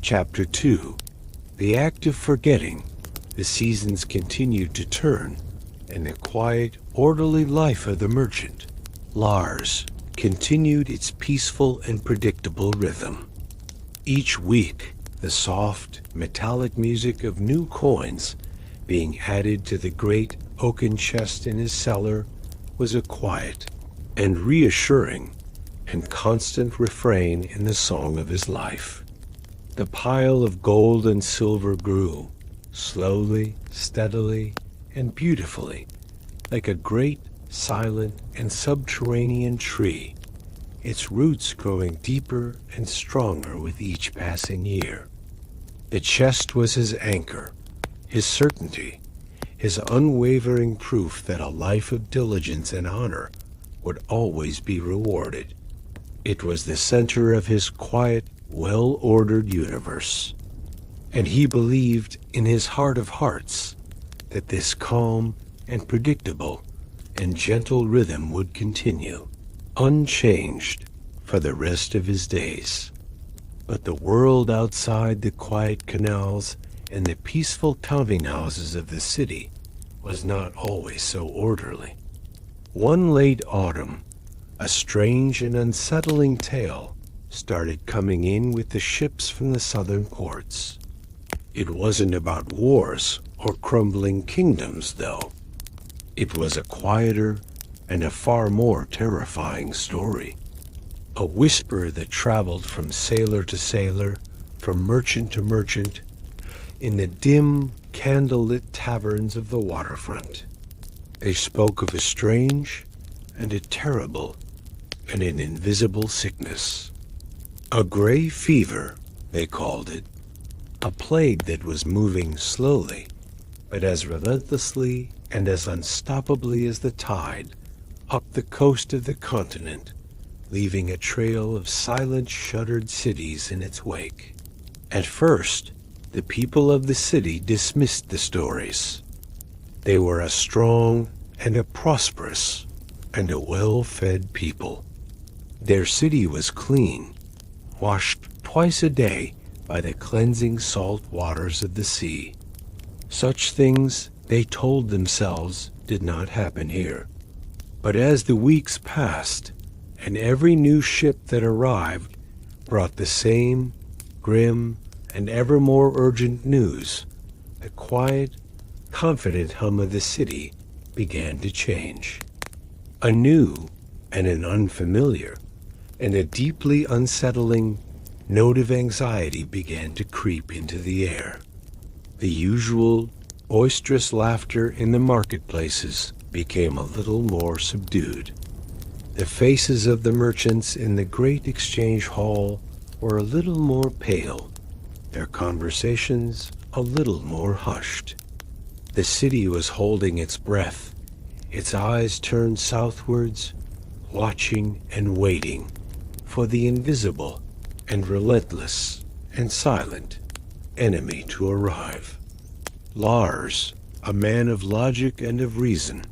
Chapter 2. The act of forgetting. The seasons continued to turn, and the quiet, orderly life of the merchant, Lars, continued its peaceful and predictable rhythm. Each week, the soft, metallic music of new coins being added to the great oaken chest in his cellar was a quiet and reassuring and constant refrain in the song of his life. The pile of gold and silver grew, slowly, steadily, and beautifully, like a great, silent, and subterranean tree, its roots growing deeper and stronger with each passing year. The chest was his anchor, his certainty, his unwavering proof that a life of diligence and honor would always be rewarded. It was the center of his quiet, well-ordered universe, and he believed in his heart of hearts that this calm and predictable and gentle rhythm would continue, unchanged, for the rest of his days. But the world outside the quiet canals and the peaceful counting houses of the city was not always so orderly. One late autumn, a strange and unsettling tale started coming in with the ships from the southern ports. It wasn't about wars or crumbling kingdoms, though. It was a quieter and a far more terrifying story. A whisper that traveled from sailor to sailor, from merchant to merchant, in the dim, candle-lit taverns of the waterfront. They spoke of a strange and a terrible and an invisible sickness. A gray fever, they called it. A plague that was moving slowly, but as relentlessly and as unstoppably as the tide, up the coast of the continent, leaving a trail of silent, shuttered cities in its wake. At first, the people of the city dismissed the stories. They were a strong and a prosperous and a well-fed people. Their city was clean, washed twice a day by the cleansing salt waters of the sea. Such things, they told themselves, did not happen here. But as the weeks passed, and every new ship that arrived brought the same grim and ever more urgent news, the quiet, confident hum of the city began to change. A new and an unfamiliar and a deeply unsettling note of anxiety began to creep into the air. The usual boisterous laughter in the marketplaces became a little more subdued. The faces of the merchants in the great exchange hall were a little more pale, their conversations a little more hushed. The city was holding its breath, its eyes turned southwards, watching and waiting for the invisible and relentless and silent enemy to arrive. Lars, a man of logic and of reason,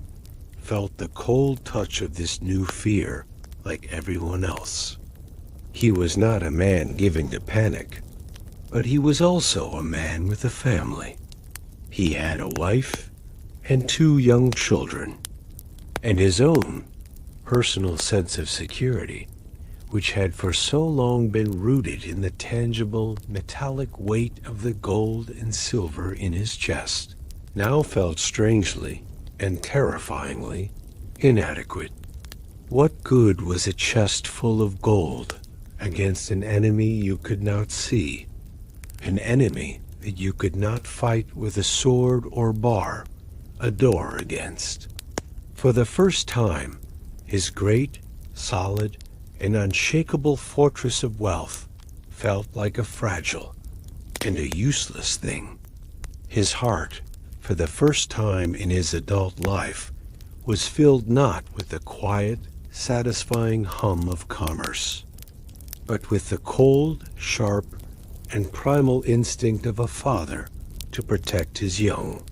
felt the cold touch of this new fear like everyone else. He was not a man given to panic, but he was also a man with a family. He had a wife and 2 young children, and his own personal sense of security, which had for so long been rooted in the tangible, metallic weight of the gold and silver in his chest, now felt strangely and terrifyingly inadequate. What good was a chest full of gold against an enemy you could not see, an enemy that you could not fight with a sword or bar a door against? For the first time, his great, solid, and unshakable fortress of wealth felt like a fragile and a useless thing. His heart, for the first time in his adult life, was filled not with the quiet, satisfying hum of commerce, but with the cold, sharp, and primal instinct of a father to protect his young.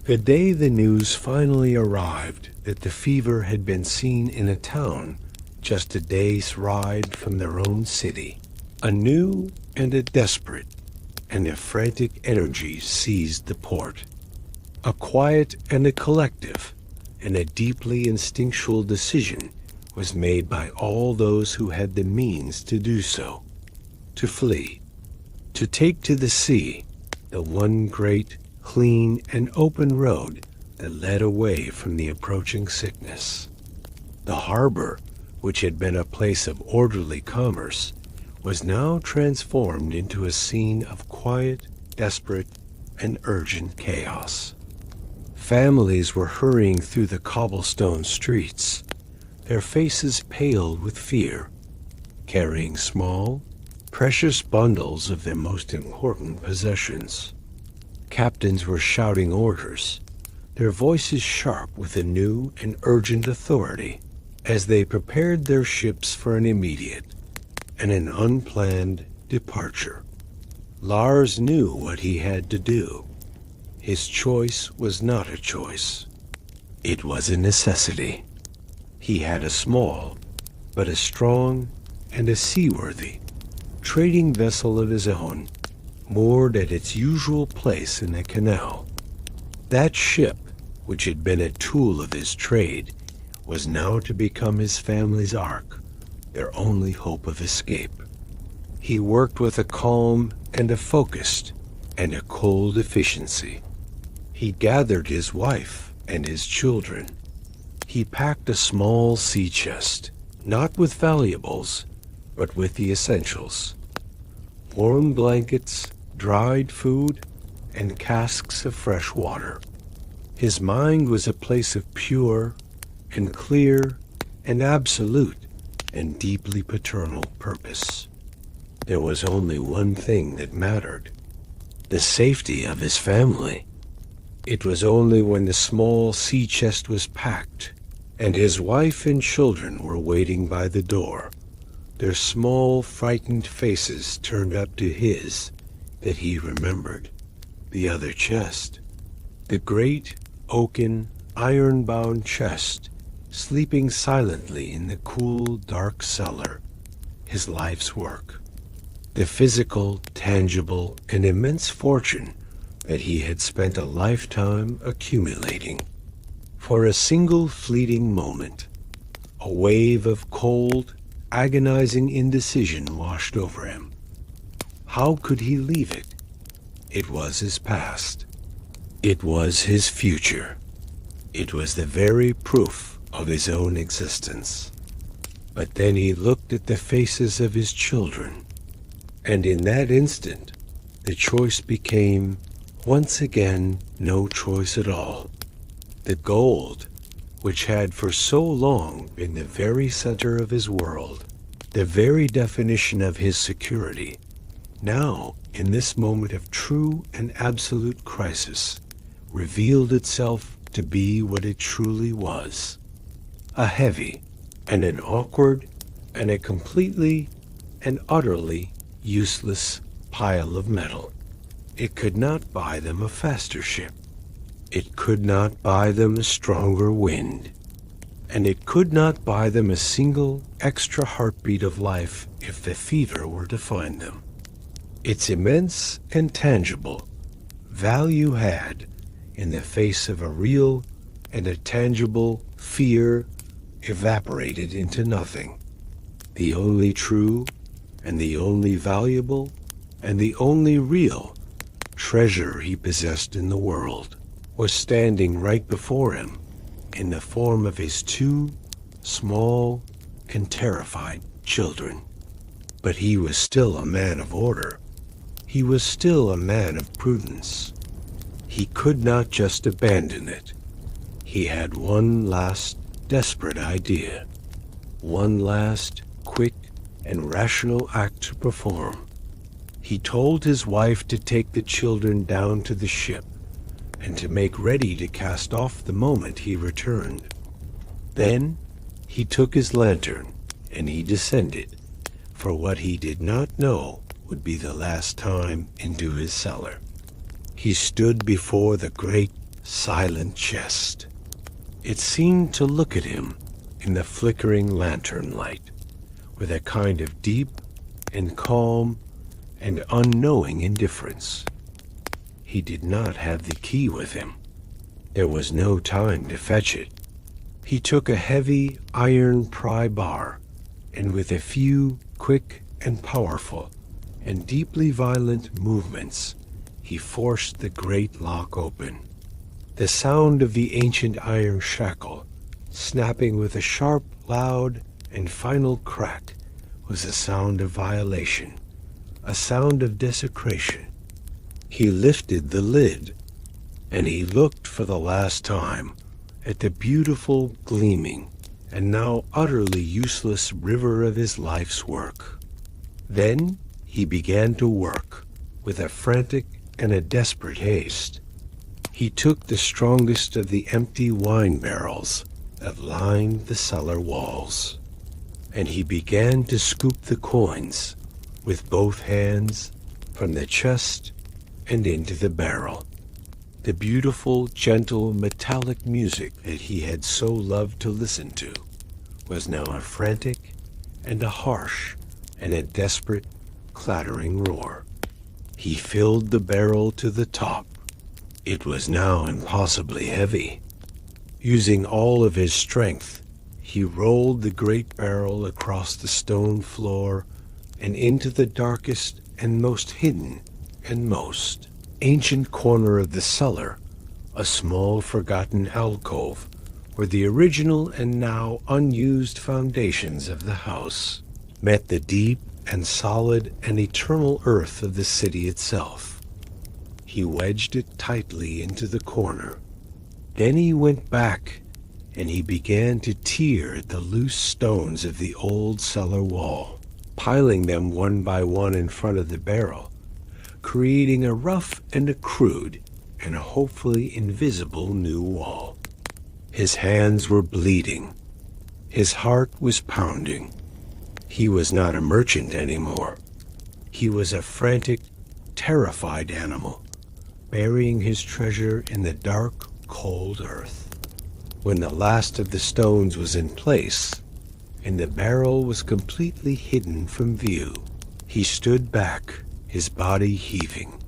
The day the news finally arrived that the fever had been seen in a town just a day's ride from their own city, a new and a desperate and a frantic energy seized the port. A quiet and a collective, and a deeply instinctual decision was made by all those who had the means to do so. To flee, to take to the sea, the one great, clean, and open road that led away from the approaching sickness. The harbor, which had been a place of orderly commerce, was now transformed into a scene of quiet, desperate, and urgent chaos. Families were hurrying through the cobblestone streets, their faces pale with fear, carrying small, precious bundles of their most important possessions. Captains were shouting orders, their voices sharp with a new and urgent authority, as they prepared their ships for an immediate and an unplanned departure. Lars knew what he had to do. His choice was not a choice. It was a necessity. He had a small, but a strong and a seaworthy trading vessel of his own, moored at its usual place in the canal. That ship, which had been a tool of his trade, was now to become his family's ark, their only hope of escape. He worked with a calm and a focused and a cold efficiency. He gathered his wife and his children. He packed a small sea chest, not with valuables, but with the essentials: warm blankets, dried food, and casks of fresh water. His mind was a place of pure and clear and absolute and deeply paternal purpose. There was only one thing that mattered: the safety of his family. It was only when the small sea chest was packed and his wife and children were waiting by the door, their small, frightened faces turned up to his, that he remembered the other chest, the great, oaken, iron-bound chest, sleeping silently in the cool, dark cellar, his life's work, the physical, tangible, and immense fortune that he had spent a lifetime accumulating. For a single fleeting moment, a wave of cold, agonizing indecision washed over him. How could he leave it? It was his past. It was his future. It was the very proof of his own existence. But then he looked at the faces of his children, and in that instant, the choice became, once again, no choice at all. The gold, which had for so long been the very center of his world, the very definition of his security, now, in this moment of true and absolute crisis, revealed itself to be what it truly was: a heavy and an awkward and a completely and utterly useless pile of metal. It could not buy them a faster ship. It could not buy them a stronger wind. And it could not buy them a single extra heartbeat of life if the fever were to find them. Its immense and tangible value had, in the face of a real and a tangible fear, evaporated into nothing. The only true and the only valuable and the only real treasure he possessed in the world was standing right before him in the form of his two small and terrified children. But he was still a man of order. He was still a man of prudence. He could not just abandon it. He had one last desperate idea, one last quick and rational act to perform. He told his wife to take the children down to the ship and to make ready to cast off the moment he returned. Then he took his lantern and he descended, for what he did not know would be the last time, into his cellar. He stood before the great, silent chest. It seemed to look at him in the flickering lantern light with a kind of deep and calm and unknowing indifference. He did not have the key with him. There was no time to fetch it. He took a heavy iron pry bar, and with a few quick and powerful and deeply violent movements, he forced the great lock open. The sound of the ancient iron shackle, snapping with a sharp, loud, and final crack, was a sound of violation, a sound of desecration. He lifted the lid, and he looked for the last time at the beautiful, gleaming, and now utterly useless river of his life's work. Then he began to work with a frantic and a desperate haste. He took the strongest of the empty wine barrels that lined the cellar walls, and he began to scoop the coins with both hands from the chest and into the barrel. The beautiful, gentle, metallic music that he had so loved to listen to was now a frantic and a harsh and a desperate, clattering roar. He filled the barrel to the top. It was now impossibly heavy. Using all of his strength, he rolled the great barrel across the stone floor and into the darkest and most hidden and most ancient corner of the cellar, a small forgotten alcove where the original and now unused foundations of the house met the deep and solid and eternal earth of the city itself. He wedged it tightly into the corner. Then he went back and he began to tear at the loose stones of the old cellar wall, piling them one by one in front of the barrel, creating a rough and a crude and a hopefully invisible new wall. His hands were bleeding. His heart was pounding. He was not a merchant anymore. He was a frantic, terrified animal, burying his treasure in the dark, cold earth. When the last of the stones was in place, and the barrel was completely hidden from view, he stood back, his body heaving,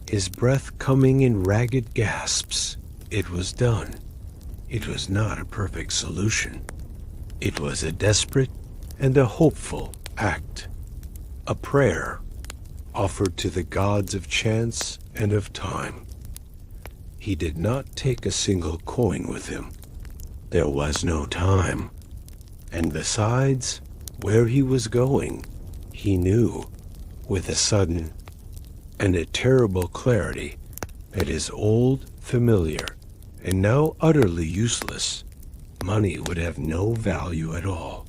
his breath coming in ragged gasps. It was done. It was not a perfect solution. It was a desperate and a hopeful act, a prayer offered to the gods of chance and of time. He did not take a single coin with him. There was no time. And besides, where he was going, he knew, with a sudden and a terrible clarity, that his old, familiar, and now utterly useless money would have no value at all.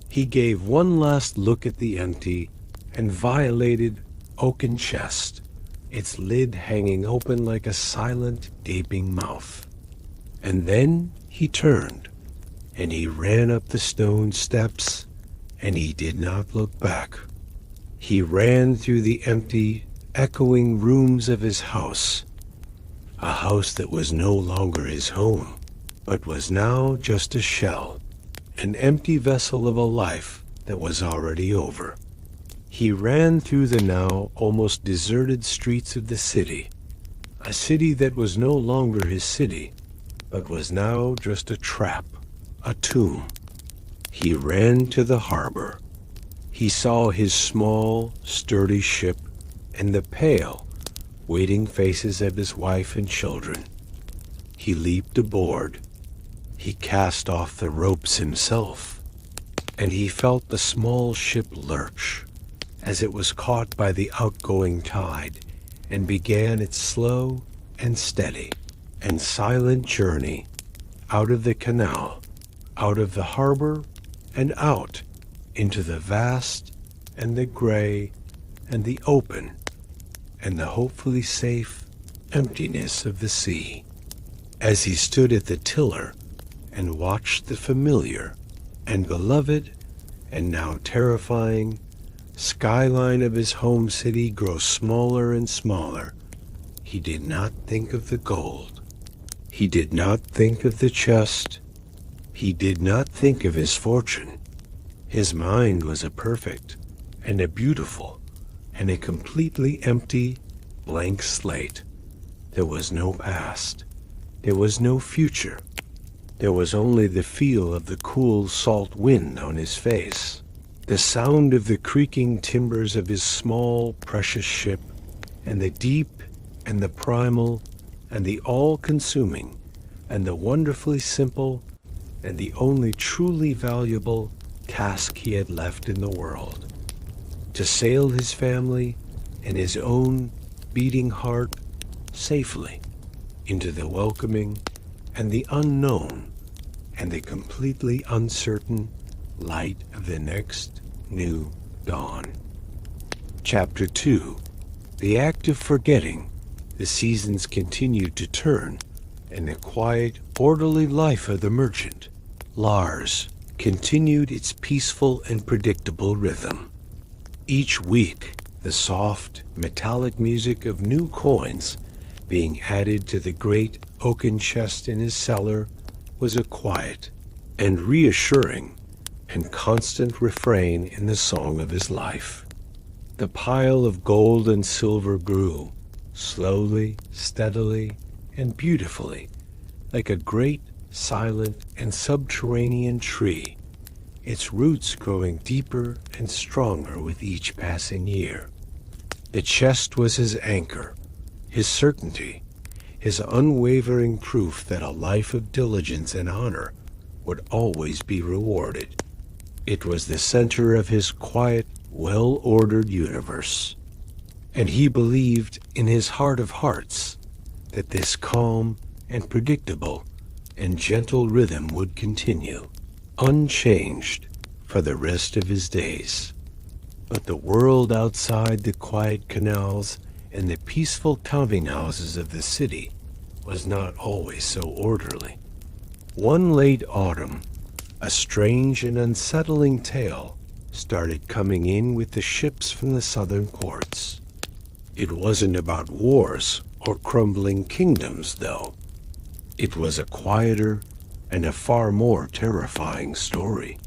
He gave one last look at the empty and violated oaken chest, its lid hanging open like a silent, gaping mouth. And then he turned, and he ran up the stone steps, and he did not look back. He ran through the empty, echoing rooms of his house, a house that was no longer his home, but was now just a shell, an empty vessel of a life that was already over. He ran through the now almost deserted streets of the city, a city that was no longer his city, but was now just a trap, a tomb. He ran to the harbor. He saw his small, sturdy ship and the pale, waiting faces of his wife and children. He leaped aboard. He cast off the ropes himself, and he felt the small ship lurch as it was caught by the outgoing tide and began its slow and steady and silent journey out of the canal, out of the harbor, and out into the vast and the gray and the open and the hopefully safe emptiness of the sea. As he stood at the tiller and watched the familiar and beloved and now terrifying skyline of his home city grow smaller and smaller, he did not think of the gold. He did not think of the chest. He did not think of his fortune. His mind was a perfect and a beautiful and a completely empty, blank slate. There was no past. There was no future. There was only the feel of the cool salt wind on his face, the sound of the creaking timbers of his small, precious ship, and the deep and the primal and the all-consuming and the wonderfully simple and the only truly valuable task he had left in the world: to sail his family and his own beating heart safely into the welcoming and the unknown and the completely uncertain light of the next new dawn. Chapter 2. The act of forgetting. The seasons continued to turn, and the quiet, orderly life of the merchant, Lars, continued its peaceful and predictable rhythm. Each week, the soft, metallic music of new coins being added to the great oaken chest in his cellar was a quiet and reassuring and constant refrain in the song of his life. The pile of gold and silver grew, slowly, steadily, and beautifully, like a great, silent, and subterranean tree, its roots growing deeper and stronger with each passing year. The chest was his anchor, his certainty, his unwavering proof that a life of diligence and honor would always be rewarded. It was the center of his quiet, well-ordered universe, and he believed in his heart of hearts that this calm and predictable and gentle rhythm would continue, unchanged, for the rest of his days. But the world outside the quiet canals and the peaceful counting houses of the city was not always so orderly. One late autumn, a strange and unsettling tale started coming in with the ships from the southern ports. It wasn't about wars or crumbling kingdoms, though. It was a quieter and a far more terrifying story.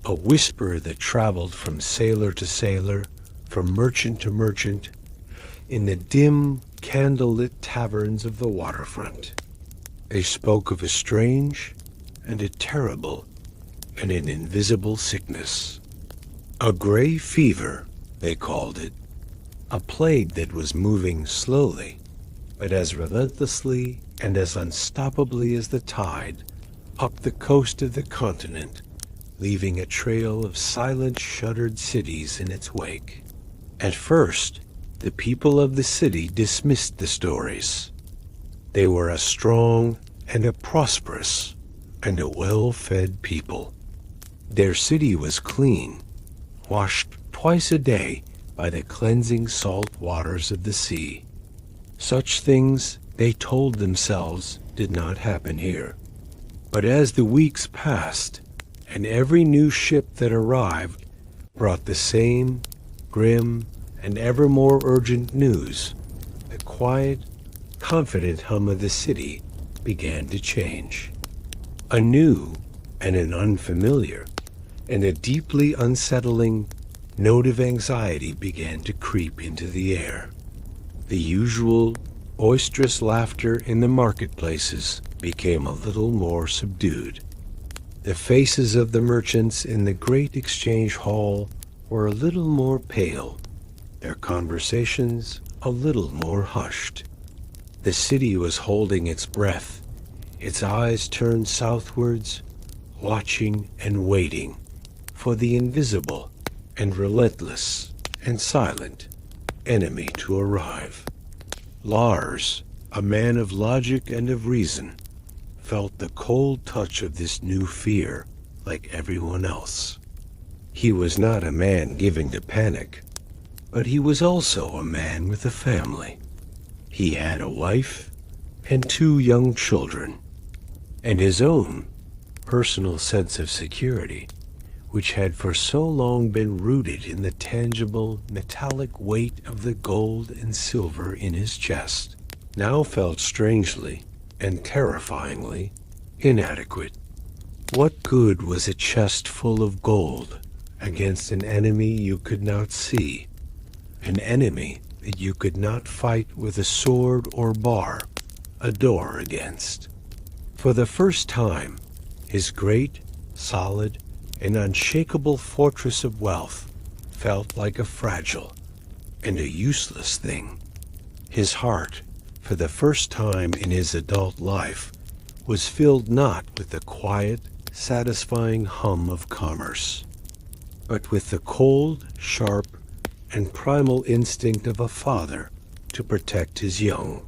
A whisper that traveled from sailor to sailor, from merchant to merchant, in the dim, candle-lit taverns of the waterfront. They spoke of a strange and a terrible and an invisible sickness. A gray fever, they called it. A plague that was moving slowly, but as relentlessly and as unstoppably as the tide, up the coast of the continent, leaving a trail of silent, shuttered cities in its wake. At first, the people of the city dismissed the stories. They were a strong and a prosperous and a well-fed people. Their city was clean, washed twice a day by the cleansing salt waters of the sea. Such things, they told themselves, did not happen here. But as the weeks passed, and every new ship that arrived brought the same grim and ever more urgent news, the quiet, confident hum of the city began to change. A new and an unfamiliar and a deeply unsettling note of anxiety began to creep into the air. The usual boisterous laughter in the marketplaces became a little more subdued. The faces of the merchants in the great exchange hall were a little more pale, their conversations a little more hushed. The city was holding its breath, its eyes turned southwards, watching and waiting for the invisible and relentless and silent enemy to arrive. Lars, a man of logic and of reason, felt the cold touch of this new fear like everyone else. He was not a man given to panic, but he was also a man with a family. He had a wife and 2 young children, and his own personal sense of security, which had for so long been rooted in the tangible, metallic weight of the gold and silver in his chest, now felt strangely and terrifyingly inadequate. What good was a chest full of gold against an enemy you could not see, an enemy that you could not fight with a sword or bar a door against. For the first time, his great, solid, and unshakable fortress of wealth felt like a fragile and a useless thing. His heart, for the first time in his adult life, was filled not with the quiet, satisfying hum of commerce, but with the cold, sharp, and primal instinct of a father to protect his young.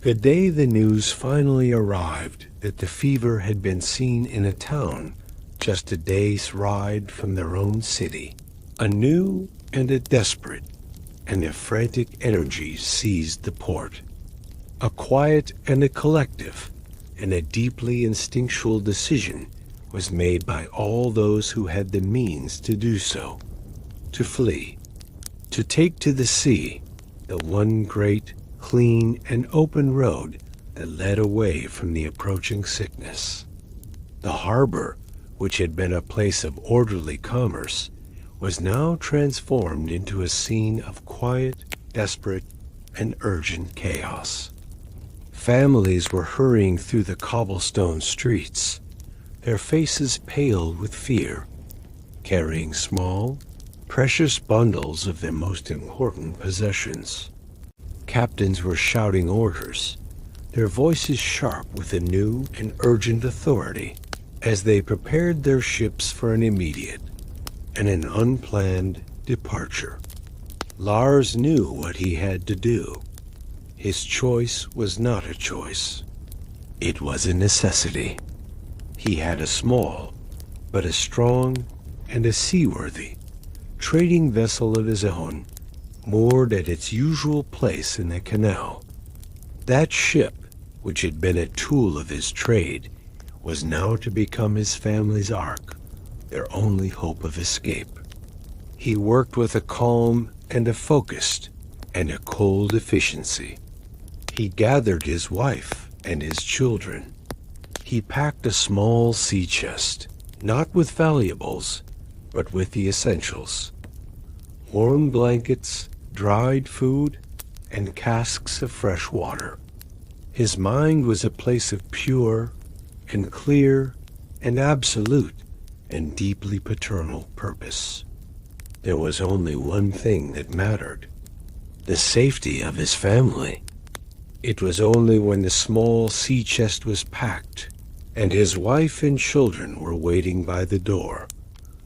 The day the news finally arrived that the fever had been seen in a town just a day's ride from their own city, a new and a desperate and a frantic energy seized the port. A quiet and a collective and a deeply instinctual decision was made by all those who had the means to do so, to flee, to take to the sea, the one great, clean, and open road that led away from the approaching sickness. The harbor, which had been a place of orderly commerce, was now transformed into a scene of quiet, desperate, and urgent chaos. Families were hurrying through the cobblestone streets, their faces pale with fear, carrying small, precious bundles of their most important possessions. Captains were shouting orders, their voices sharp with a new and urgent authority, as they prepared their ships for an immediate and an unplanned departure. Lars knew what he had to do. His choice was not a choice. It was a necessity. He had a small, but a strong and a seaworthy trading vessel of his own, moored at its usual place in the canal. That ship, which had been a tool of his trade, was now to become his family's ark, their only hope of escape. He worked with a calm and a focused and a cold efficiency. He gathered his wife and his children. He packed a small sea chest, not with valuables, but with the essentials: warm blankets, dried food, and casks of fresh water. His mind was a place of pure and clear and absolute and deeply paternal purpose. There was only one thing that mattered: the safety of his family. It was only when the small sea chest was packed and his wife and children were waiting by the door,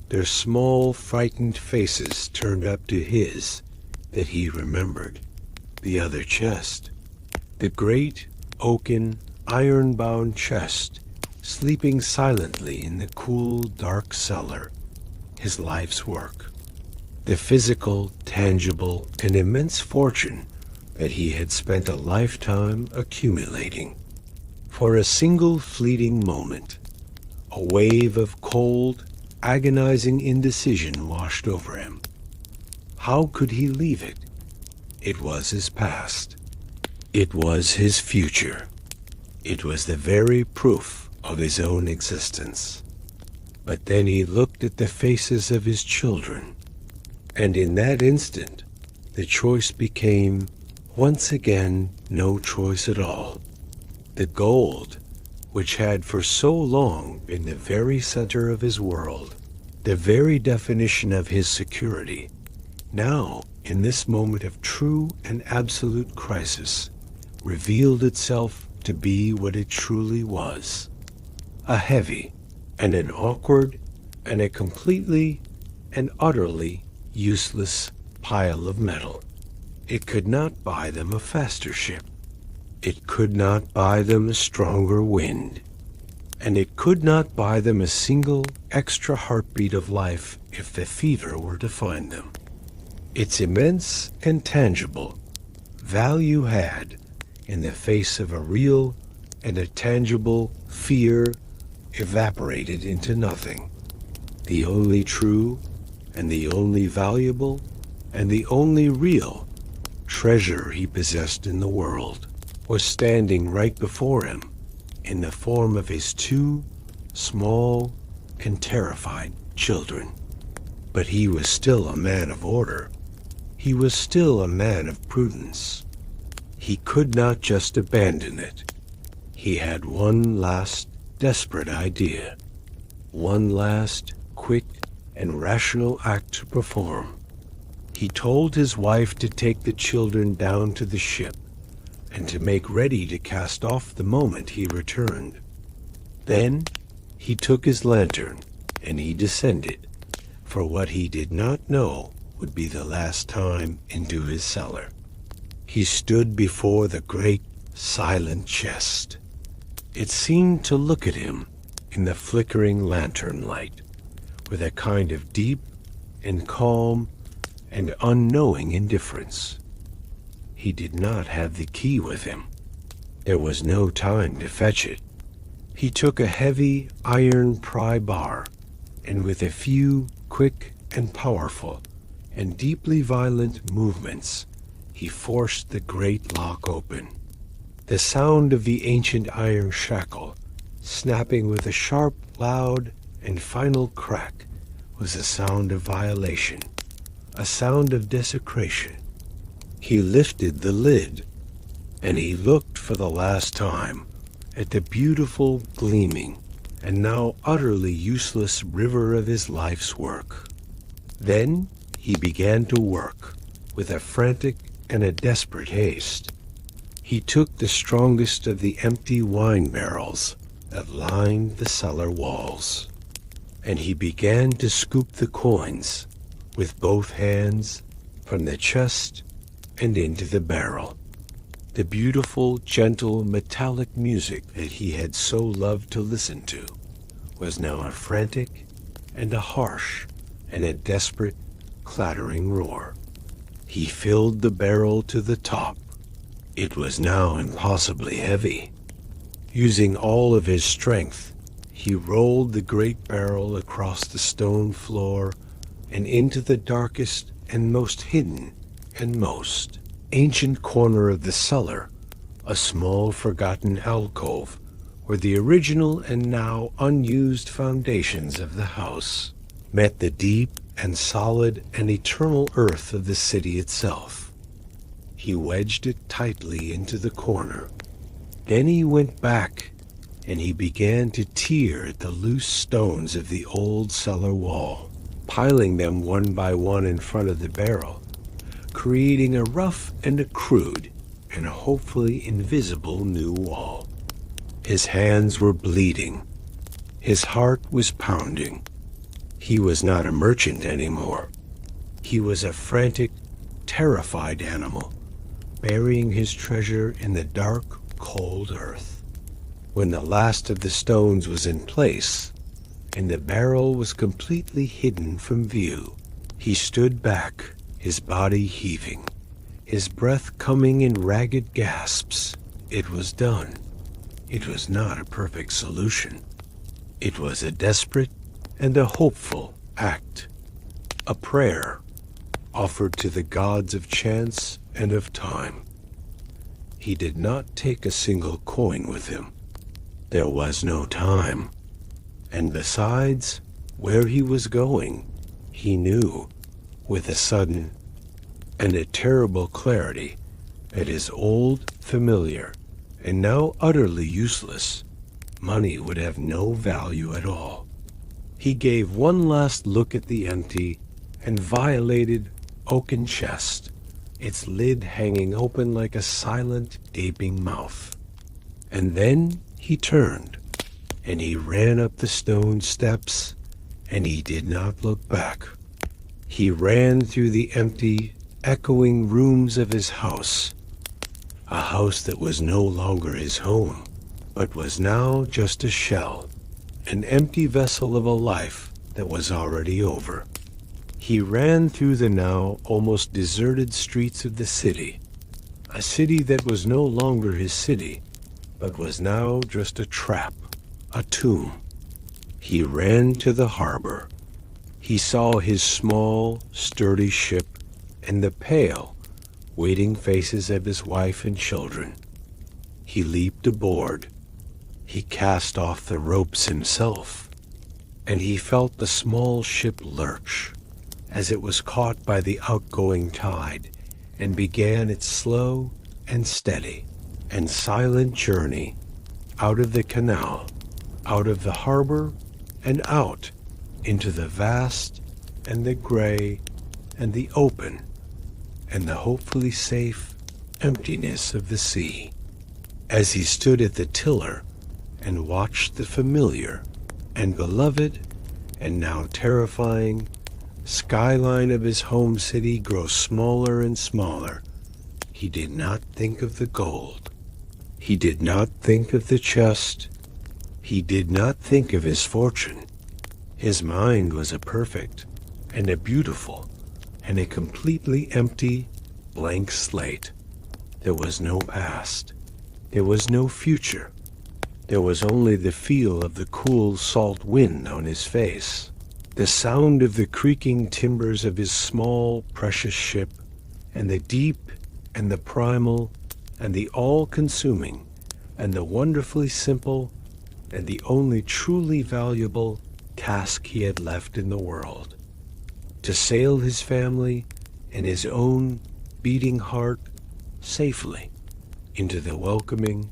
their small, frightened faces turned up to his, that he remembered the other chest, the great, oaken, iron-bound chest, sleeping silently in the cool, dark cellar, his life's work, the physical, tangible, and immense fortune that he had spent a lifetime accumulating. For a single fleeting moment, a wave of cold, agonizing indecision washed over him. How could he leave it? It was his past. It was his future. It was the very proof of his own existence. But then he looked at the faces of his children, and in that instant, the choice became, once again, no choice at all. The gold, which had for so long been the very center of his world, the very definition of his security, now, in this moment of true and absolute crisis, revealed itself to be what it truly was: a heavy and an awkward and a completely and utterly useless pile of metal. It could not buy them a faster ship. It could not buy them a stronger wind. And it could not buy them a single extra heartbeat of life if the fever were to find them. Its immense and tangible value had, in the face of a real and a tangible fear, evaporated into nothing. The only true and the only valuable and the only real treasure he possessed in the world was standing right before him in the form of his two small and terrified children. But he was still a man of order. he was still a man of prudence. He could not just abandon it. He had one last desperate idea, one last quick and rational act to perform. He told his wife to take the children down to the ship and to make ready to cast off the moment he returned. Then he took his lantern and he descended, for what he did not know would be the last time, into his cellar. He stood before the great silent chest. It seemed to look at him in the flickering lantern light with a kind of deep and calm and unknowing indifference. He did not have the key with him. There was no time to fetch it. He took a heavy iron pry bar, and with a few quick and powerful and deeply violent movements, he forced the great lock open. The sound of the ancient iron shackle, snapping with a sharp, loud, and final crack, was a sound of violation, a sound of desecration. He lifted the lid, and he looked for the last time at the beautiful, gleaming, and now utterly useless river of his life's work. Then he began to work with a frantic and a desperate haste. He took the strongest of the empty wine barrels that lined the cellar walls, and he began to scoop the coins with both hands from the chest and into the barrel. The beautiful, gentle, metallic music that he had so loved to listen to was now a frantic and a harsh and a desperate, clattering roar. He filled the barrel to the top. It was now impossibly heavy. Using all of his strength, he rolled the great barrel across the stone floor and into the darkest and most hidden and most ancient corner of the cellar, a small forgotten alcove where the original and now unused foundations of the house met the deep and solid and eternal earth of the city itself. He wedged it tightly into the corner. Then he went back and he began to tear at the loose stones of the old cellar wall, piling them one by one in front of the barrel, creating a rough and a crude and a hopefully invisible new wall. His hands were bleeding. His heart was pounding. He was not a merchant anymore. He was a frantic, terrified animal, burying his treasure in the dark, cold earth. When the last of the stones was in place, and the barrel was completely hidden from view, he stood back, his body heaving, his breath coming in ragged gasps. It was done. It was not a perfect solution. It was a desperate and a hopeful act, a prayer offered to the gods of chance and of time. He did not take a single coin with him. There was no time. And besides, where he was going, he knew, with a sudden and a terrible clarity, that his old, familiar, and now utterly useless money would have no value at all. He gave one last look at the empty and violated oaken chest, its lid hanging open like a silent, gaping mouth. And then he turned, and he ran up the stone steps, and he did not look back. He ran through the empty, echoing rooms of his house, a house that was no longer his home, but was now just a shell, an empty vessel of a life that was already over. He ran through the now almost deserted streets of the city, a city that was no longer his city, but was now just a trap, a tomb. He ran to the harbor. He saw his small, sturdy ship and the pale, waiting faces of his wife and children. He leaped aboard. He cast off the ropes himself, and he felt the small ship lurch as it was caught by the outgoing tide and began its slow and steady and silent journey out of the canal, out of the harbor, and out into the vast and the gray and the open and the hopefully safe emptiness of the sea. As he stood at the tiller and watched the familiar and beloved and now terrifying skyline of his home city grow smaller and smaller, he did not think of the gold. He did not think of the chest. He did not think of his fortune. His mind was a perfect and a beautiful and a completely empty blank slate. There was no past. There was no future. There was only the feel of the cool salt wind on his face, the sound of the creaking timbers of his small, precious ship, and the deep and the primal and the all-consuming and the wonderfully simple and the only truly valuable task he had left in the world: to sail his family and his own beating heart safely into the welcoming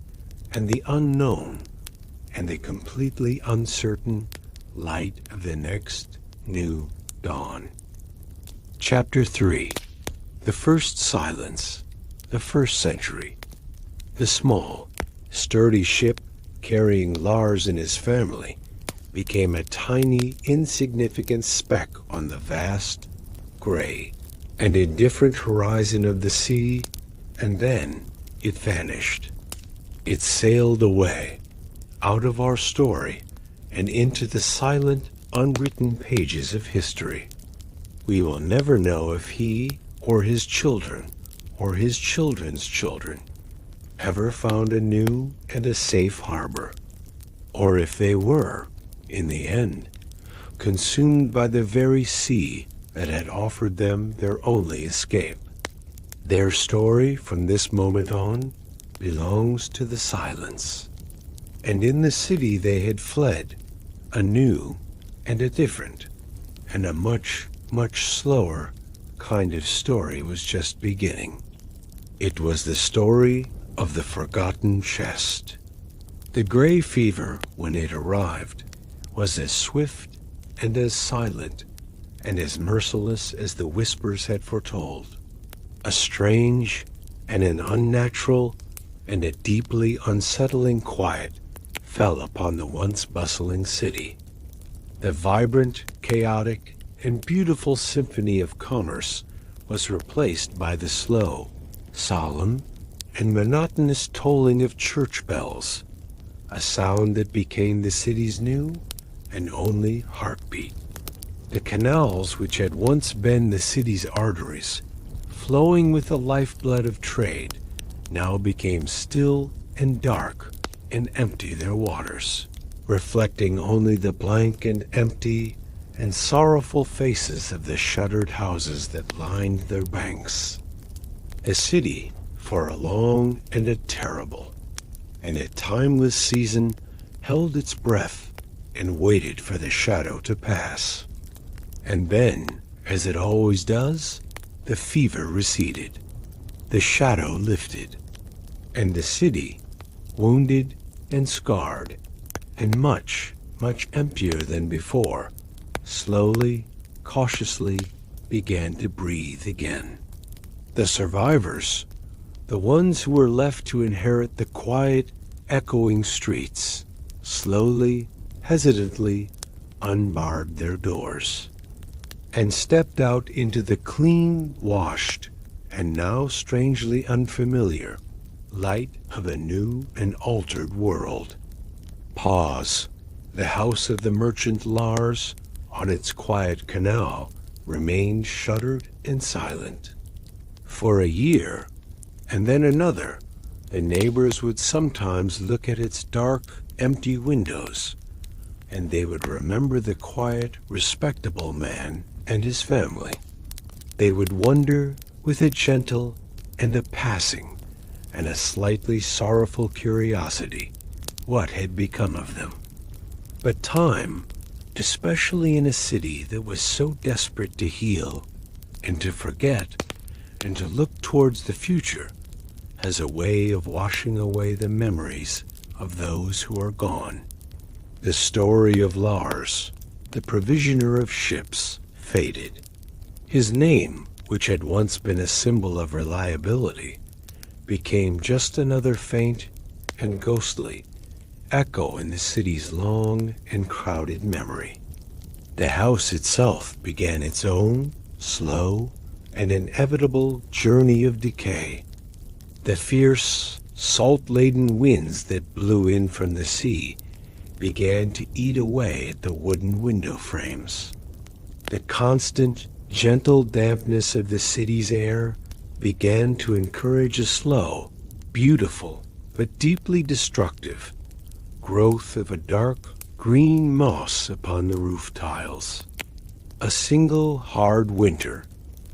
and the unknown and the completely uncertain light of the next new dawn. Chapter 3. The First Silence. The First Century. The small, sturdy ship carrying Lars and his family became a tiny, insignificant speck on the vast, gray, and indifferent horizon of the sea, and then it vanished. It sailed away, out of our story, and into the silent, unwritten pages of history. We will never know if he, or his children, or his children's children, ever found a new and a safe harbor, or if they were, in the end, consumed by the very sea that had offered them their only escape. Their story from this moment on belongs to the silence. And in the city they had fled, a new and a different and a much, much slower kind of story was just beginning. It was the story of the forgotten chest. The gray fever, when it arrived, was as swift and as silent and as merciless as the whispers had foretold. A strange and an unnatural and a deeply unsettling quiet fell upon the once bustling city. The vibrant, chaotic, and beautiful symphony of commerce was replaced by the slow, solemn, and monotonous tolling of church bells, a sound that became the city's new and only heartbeat. The canals which had once been the city's arteries, flowing with the lifeblood of trade, now became still and dark and empty their waters, reflecting only the blank and empty and sorrowful faces of the shuttered houses that lined their banks. A city for a long and a terrible and a timeless season held its breath and waited for the shadow to pass. And then, as it always does, the fever receded, the shadow lifted, and the city, wounded and scarred, and much, much emptier than before, slowly, cautiously began to breathe again. The survivors, the ones who were left to inherit the quiet, echoing streets, slowly, hesitantly unbarred their doors and stepped out into the clean, washed, and now strangely unfamiliar light of a new and altered world. Pause. The house of the merchant Lars, on its quiet canal, remained shuttered and silent. For a year, and then another, the neighbors would sometimes look at its dark, empty windows, and they would remember the quiet, respectable man and his family. They would wonder with a gentle and a passing and a slightly sorrowful curiosity what had become of them. But time especially in a city that was so desperate to heal and to forget and to look towards the future as a way of washing away the memories of those who are gone. The story of Lars, the provisioner of ships, faded. His name, which had once been a symbol of reliability, became just another faint and ghostly echo in the city's long and crowded memory. The house itself began its own slow and inevitable journey of decay. The fierce, salt-laden winds that blew in from the sea began to eat away at the wooden window frames. The constant, gentle dampness of the city's air began to encourage a slow, beautiful, but deeply destructive growth of a dark green moss upon the roof tiles. A single hard winter,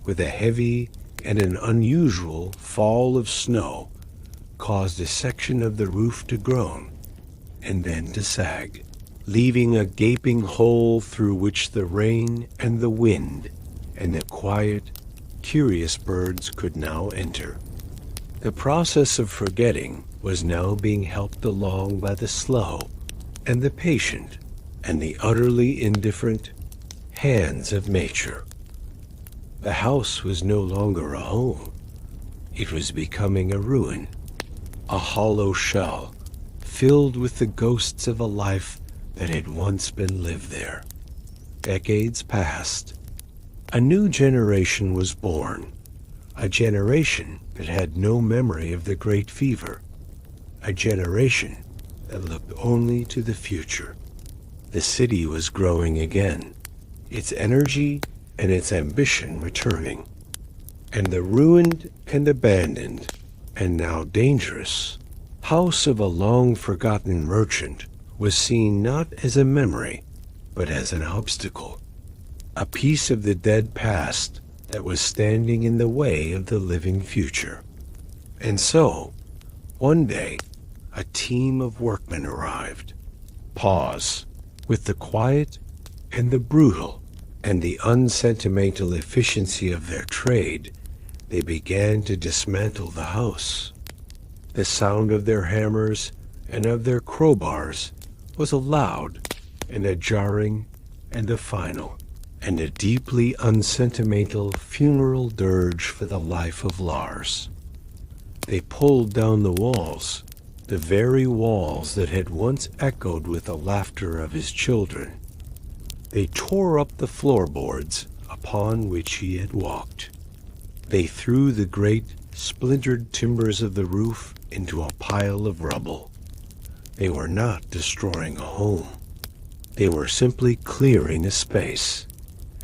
with a heavy and an unusual fall of snow, caused a section of the roof to groan and then to sag, leaving a gaping hole through which the rain and the wind and the quiet, curious birds could now enter. The process of forgetting was now being helped along by the slow and the patient and the utterly indifferent hands of nature. The house was no longer a home. It was becoming a ruin, a hollow shell filled with the ghosts of a life that had once been lived there. Decades passed. A new generation was born, a generation that had no memory of the Great Fever, a generation that looked only to the future. The city was growing again, its energy and its ambition returning, and the ruined and abandoned, and now dangerous, house of a long-forgotten merchant was seen not as a memory, but as an obstacle, a piece of the dead past that was standing in the way of the living future. And so, one day, a team of workmen arrived. Pause, with the quiet and the brutal and the unsentimental efficiency of their trade, they began to dismantle the house. The sound of their hammers and of their crowbars was a loud and a jarring and a final and a deeply unsentimental funeral dirge for the life of Lars. They pulled down the walls, the very walls that had once echoed with the laughter of his children. They tore up the floorboards upon which he had walked. They threw the great, splintered timbers of the roof into a pile of rubble. They were not destroying a home. They were simply clearing a space.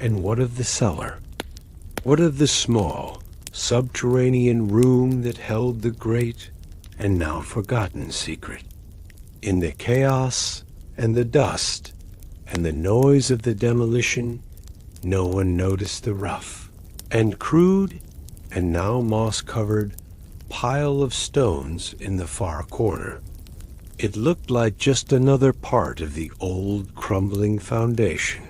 And what of the cellar? What of the small, subterranean room that held the great and now forgotten secret? In the chaos and the dust and the noise of the demolition, no one noticed the rough and crude and now moss-covered pile of stones in the far corner. It looked like just another part of the old crumbling foundation.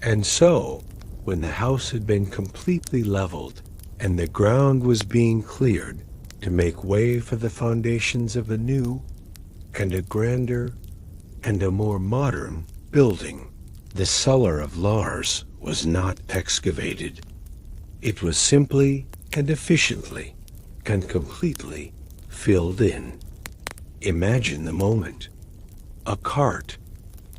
And so, when the house had been completely leveled and the ground was being cleared to make way for the foundations of a new and a grander and a more modern building, the cellar of Lars was not excavated. It was simply and efficiently and completely filled in. Imagine the moment. A cart,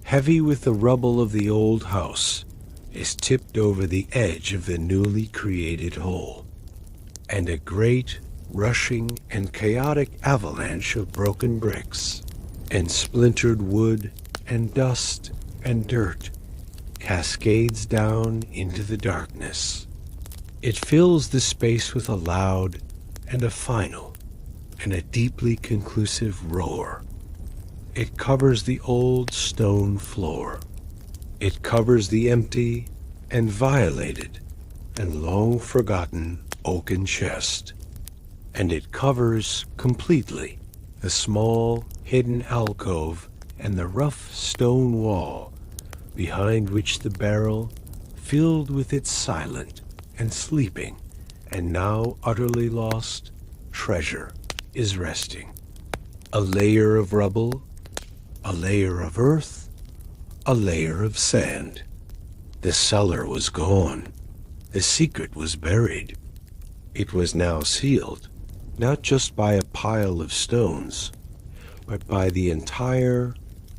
heavy with the rubble of the old house, is tipped over the edge of the newly created hole, and a great, rushing, and chaotic avalanche of broken bricks, and splintered wood, and dust, and dirt cascades down into the darkness. It fills the space with a loud and a final and a deeply conclusive roar. It covers the old stone floor. It covers the empty and violated and long-forgotten oaken chest. And it covers completely the small, hidden alcove and the rough stone wall behind which the barrel, filled with its silent and sleeping, and now utterly lost, treasure is resting. A layer of rubble, a layer of earth, a layer of sand. The cellar was gone. The secret was buried. It was now sealed, not just by a pile of stones, but by the entire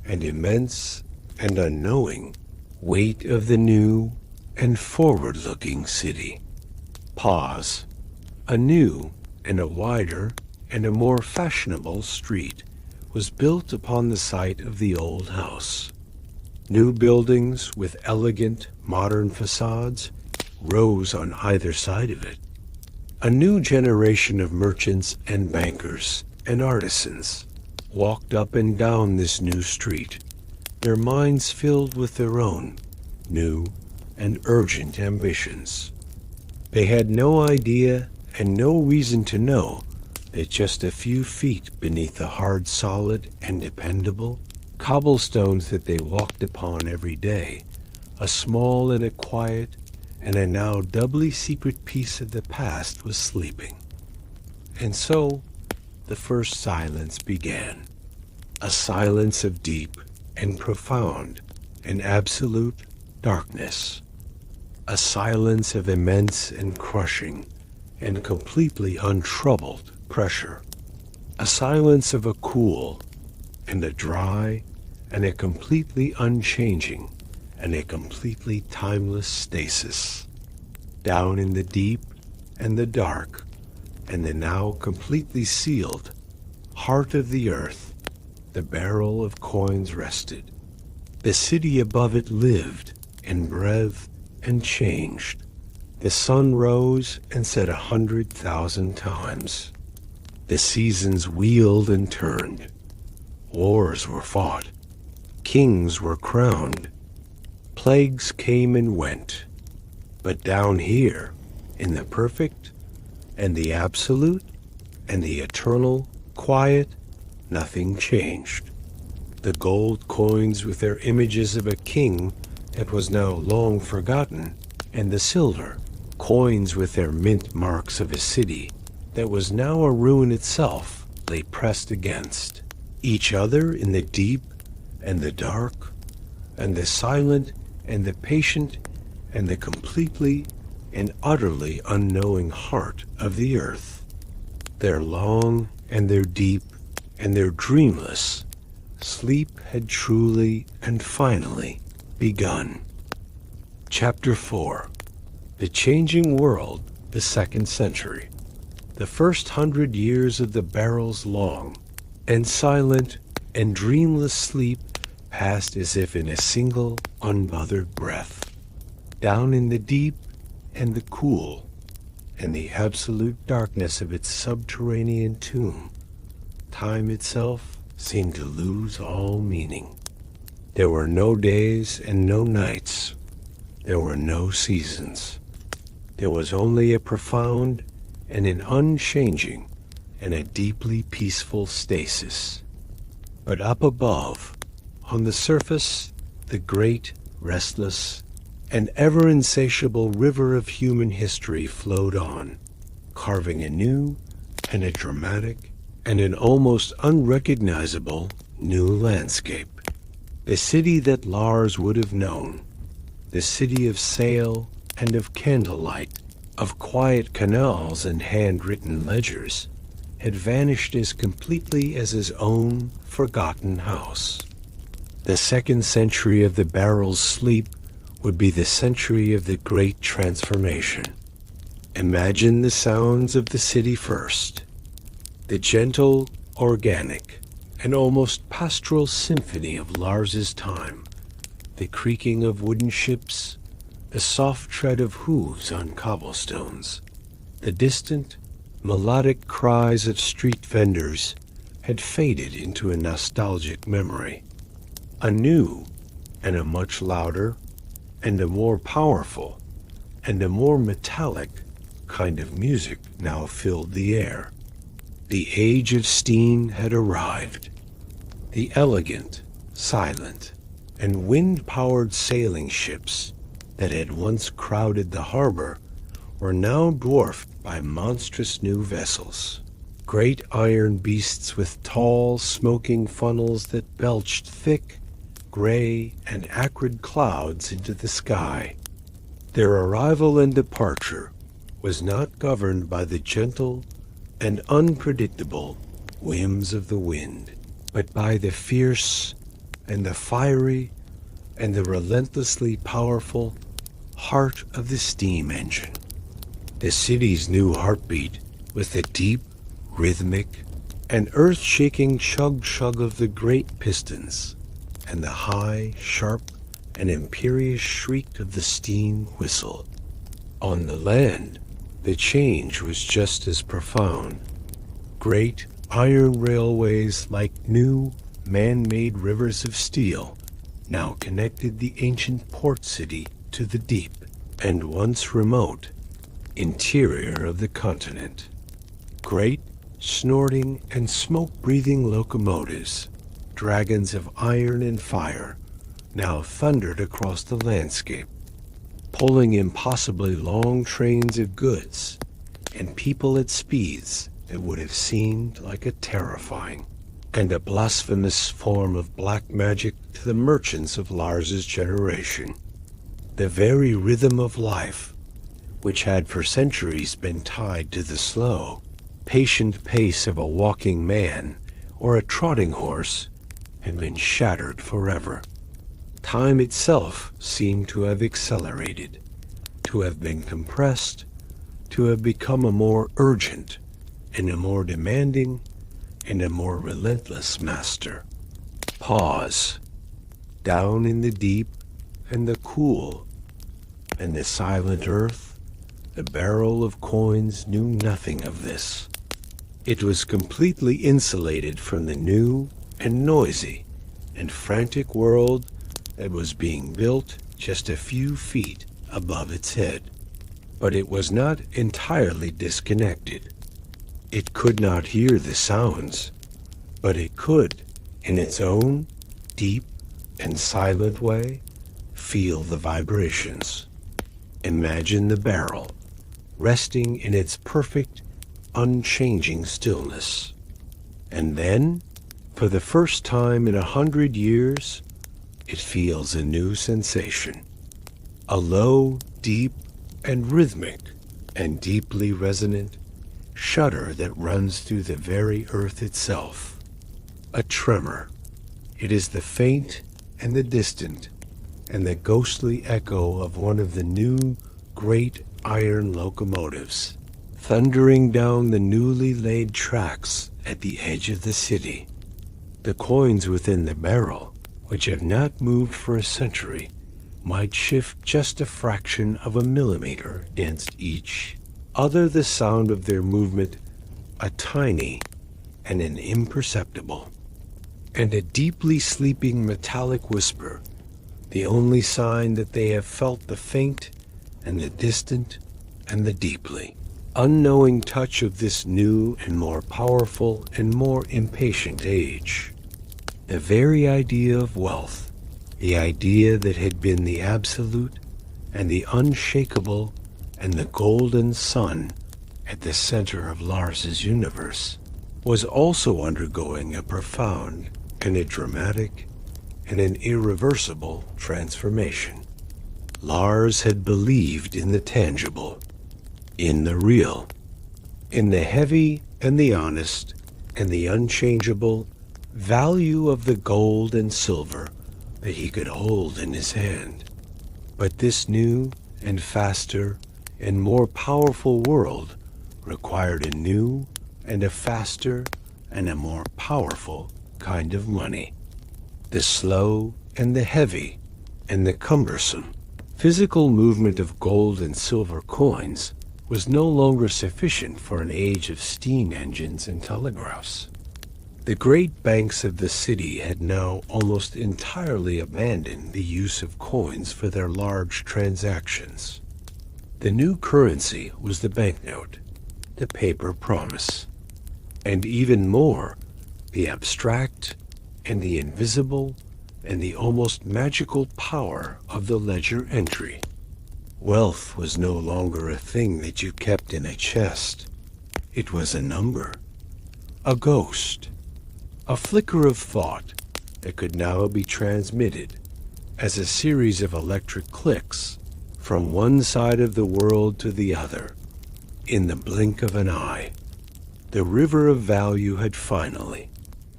and immense and unknowing weight of the new and forward-looking city. Pause. A new and a wider and a more fashionable street was built upon the site of the old house. New buildings with elegant, modern facades rose on either side of it. A new generation of merchants and bankers and artisans walked up and down this new street, their minds filled with their own new and urgent ambitions. They had no idea and no reason to know that just a few feet beneath the hard, solid, and dependable cobblestones that they walked upon every day, a small and a quiet and a now doubly secret piece of the past was sleeping. And so the first silence began, a silence of deep and profound and absolute darkness, a silence of immense and crushing and completely untroubled pressure, a silence of a cool and a dry and a completely unchanging and a completely timeless stasis. Down in the deep and the dark and the now completely sealed heart of the earth, the barrel of coins rested. The city above it lived and breathed and changed. The sun rose and set 100,000 times. The seasons wheeled and turned. Wars were fought. Kings were crowned. Plagues came and went. But down here, in the perfect and the absolute and the eternal quiet, nothing changed. The gold coins with their images of a king that was now long forgotten, and the silver coins with their mint marks of a city that was now a ruin itself, lay pressed against each other in the deep and the dark and the silent and the patient and the completely and utterly unknowing heart of the earth. Their long and their deep and their dreamless sleep had truly and finally begun. Chapter 4. The Changing World, the Second Century. The first 100 years of the barrel's long and silent and dreamless sleep passed as if in a single unbothered breath. Down in the deep and the cool and the absolute darkness of its subterranean tomb, time itself seemed to lose all meaning. There were no days and no nights. There were no seasons. There was only a profound and an unchanging and a deeply peaceful stasis. But up above, on the surface, the great, restless, and ever-insatiable river of human history flowed on, carving a new and a dramatic and an almost unrecognizable new landscape. The city that Lars would have known, the city of sail and of candlelight, of quiet canals and handwritten ledgers, had vanished as completely as his own forgotten house. The second century of the barrel's sleep would be the century of the great transformation. Imagine the sounds of the city first, the gentle, organic, and almost pastoral symphony of Lars's time, the creaking of wooden ships, the soft tread of hooves on cobblestones, the distant, melodic cries of street vendors had faded into a nostalgic memory. A new and a much louder and a more powerful and a more metallic kind of music now filled the air. The age of steam had arrived. The elegant, silent, and wind-powered sailing ships that had once crowded the harbor were now dwarfed by monstrous new vessels. Great iron beasts with tall, smoking funnels that belched thick, gray, and acrid clouds into the sky. Their arrival and departure was not governed by the gentle and unpredictable whims of the wind, but by the fierce and the fiery and the relentlessly powerful heart of the steam engine. The city's new heartbeat was the deep, rhythmic, and earth-shaking chug-chug of the great pistons, and the high, sharp, and imperious shriek of the steam whistle. On the land, the change was just as profound. Great iron railways like new, man-made rivers of steel now connected the ancient port city to the deep and once remote interior of the continent. Great, snorting and smoke-breathing locomotives, dragons of iron and fire, now thundered across the landscape, pulling impossibly long trains of goods and people at speeds that would have seemed like a terrifying and a blasphemous form of black magic to the merchants of Lars's generation. The very rhythm of life, which had for centuries been tied to the slow, patient pace of a walking man or a trotting horse, had been shattered forever. Time itself seemed to have accelerated, to have been compressed, to have become a more urgent and a more demanding and a more relentless master. Pause. Down in the deep and the cool and the silent earth, the barrel of coins knew nothing of this. It was completely insulated from the new and noisy and frantic world that was being built just a few feet above its head. But it was not entirely disconnected. It could not hear the sounds, but it could, in its own deep and silent way, feel the vibrations. Imagine the barrel resting in its perfect, unchanging stillness. And then, for the first time in 100 years, it feels a new sensation. A low, deep, and rhythmic, and deeply resonant shudder that runs through the very earth itself. A tremor. It is the faint and the distant and the ghostly echo of one of the new great iron locomotives, thundering down the newly laid tracks at the edge of the city. The coins within the barrel, which have not moved for a century, might shift just a fraction of a millimeter against each, utter the sound of their movement, a tiny and an imperceptible, and a deeply sleeping metallic whisper, the only sign that they have felt the faint and the distant and the deeply unknowing touch of this new and more powerful and more impatient age. The very idea of wealth, the idea that had been the absolute and the unshakable and the golden sun at the center of Lars's universe, was also undergoing a profound and a dramatic and an irreversible transformation. Lars had believed in the tangible, in the real, in the heavy and the honest and the unchangeable value of the gold and silver that he could hold in his hand. But this new and faster and more powerful world required a new and a faster and a more powerful kind of money. The slow and the heavy and the cumbersome physical movement of gold and silver coins was no longer sufficient for an age of steam engines and telegraphs. The great banks of the city had now almost entirely abandoned the use of coins for their large transactions. The new currency was the banknote, the paper promise, and even more, the abstract and the invisible and the almost magical power of the ledger entry. Wealth was no longer a thing that you kept in a chest. It was a number, a ghost, a flicker of thought that could now be transmitted as a series of electric clicks from one side of the world to the other. In the blink of an eye, the river of value had finally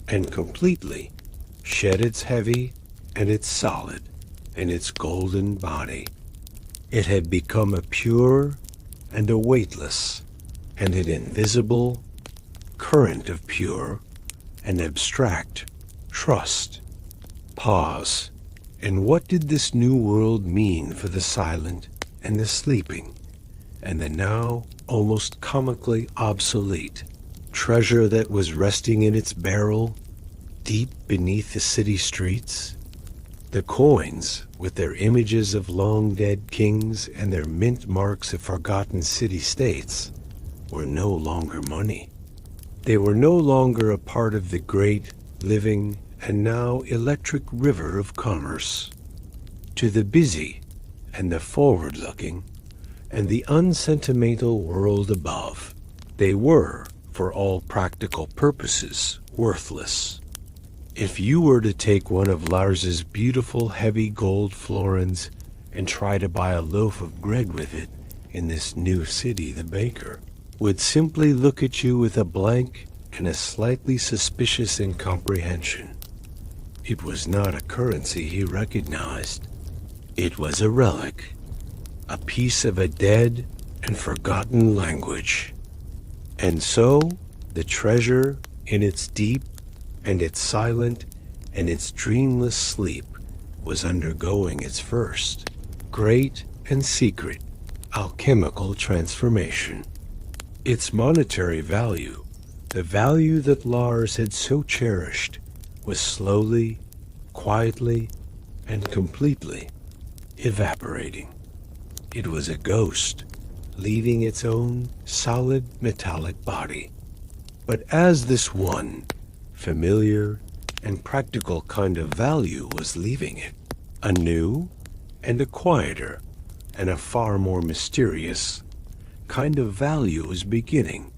and completely shed its heavy and its solid and its golden body. It had become a pure and a weightless and an invisible current of pure and abstract trust. Pause. And what did this new world mean for the silent and the sleeping and the now almost comically obsolete treasure that was resting in its barrel deep beneath the city streets? The coins, with their images of long-dead kings and their mint marks of forgotten city-states, were no longer money. They were no longer a part of the great, living, and now electric river of commerce. To the busy, and the forward-looking, and the unsentimental world above, they were, for all practical purposes, worthless. If you were to take one of Lars's beautiful heavy gold florins and try to buy a loaf of bread with it in this new city, the baker would simply look at you with a blank and a slightly suspicious incomprehension. It was not a currency he recognized. It was a relic, a piece of a dead and forgotten language. And so, the treasure, in its deep and its silent and its dreamless sleep, was undergoing its first, great and secret, alchemical transformation. Its monetary value, the value that Lars had so cherished, was slowly, quietly, and completely evaporating. It was a ghost, leaving its own solid metallic body. But as this one, familiar and practical kind of value was leaving it, a new and a quieter and a far more mysterious kind of value was beginning,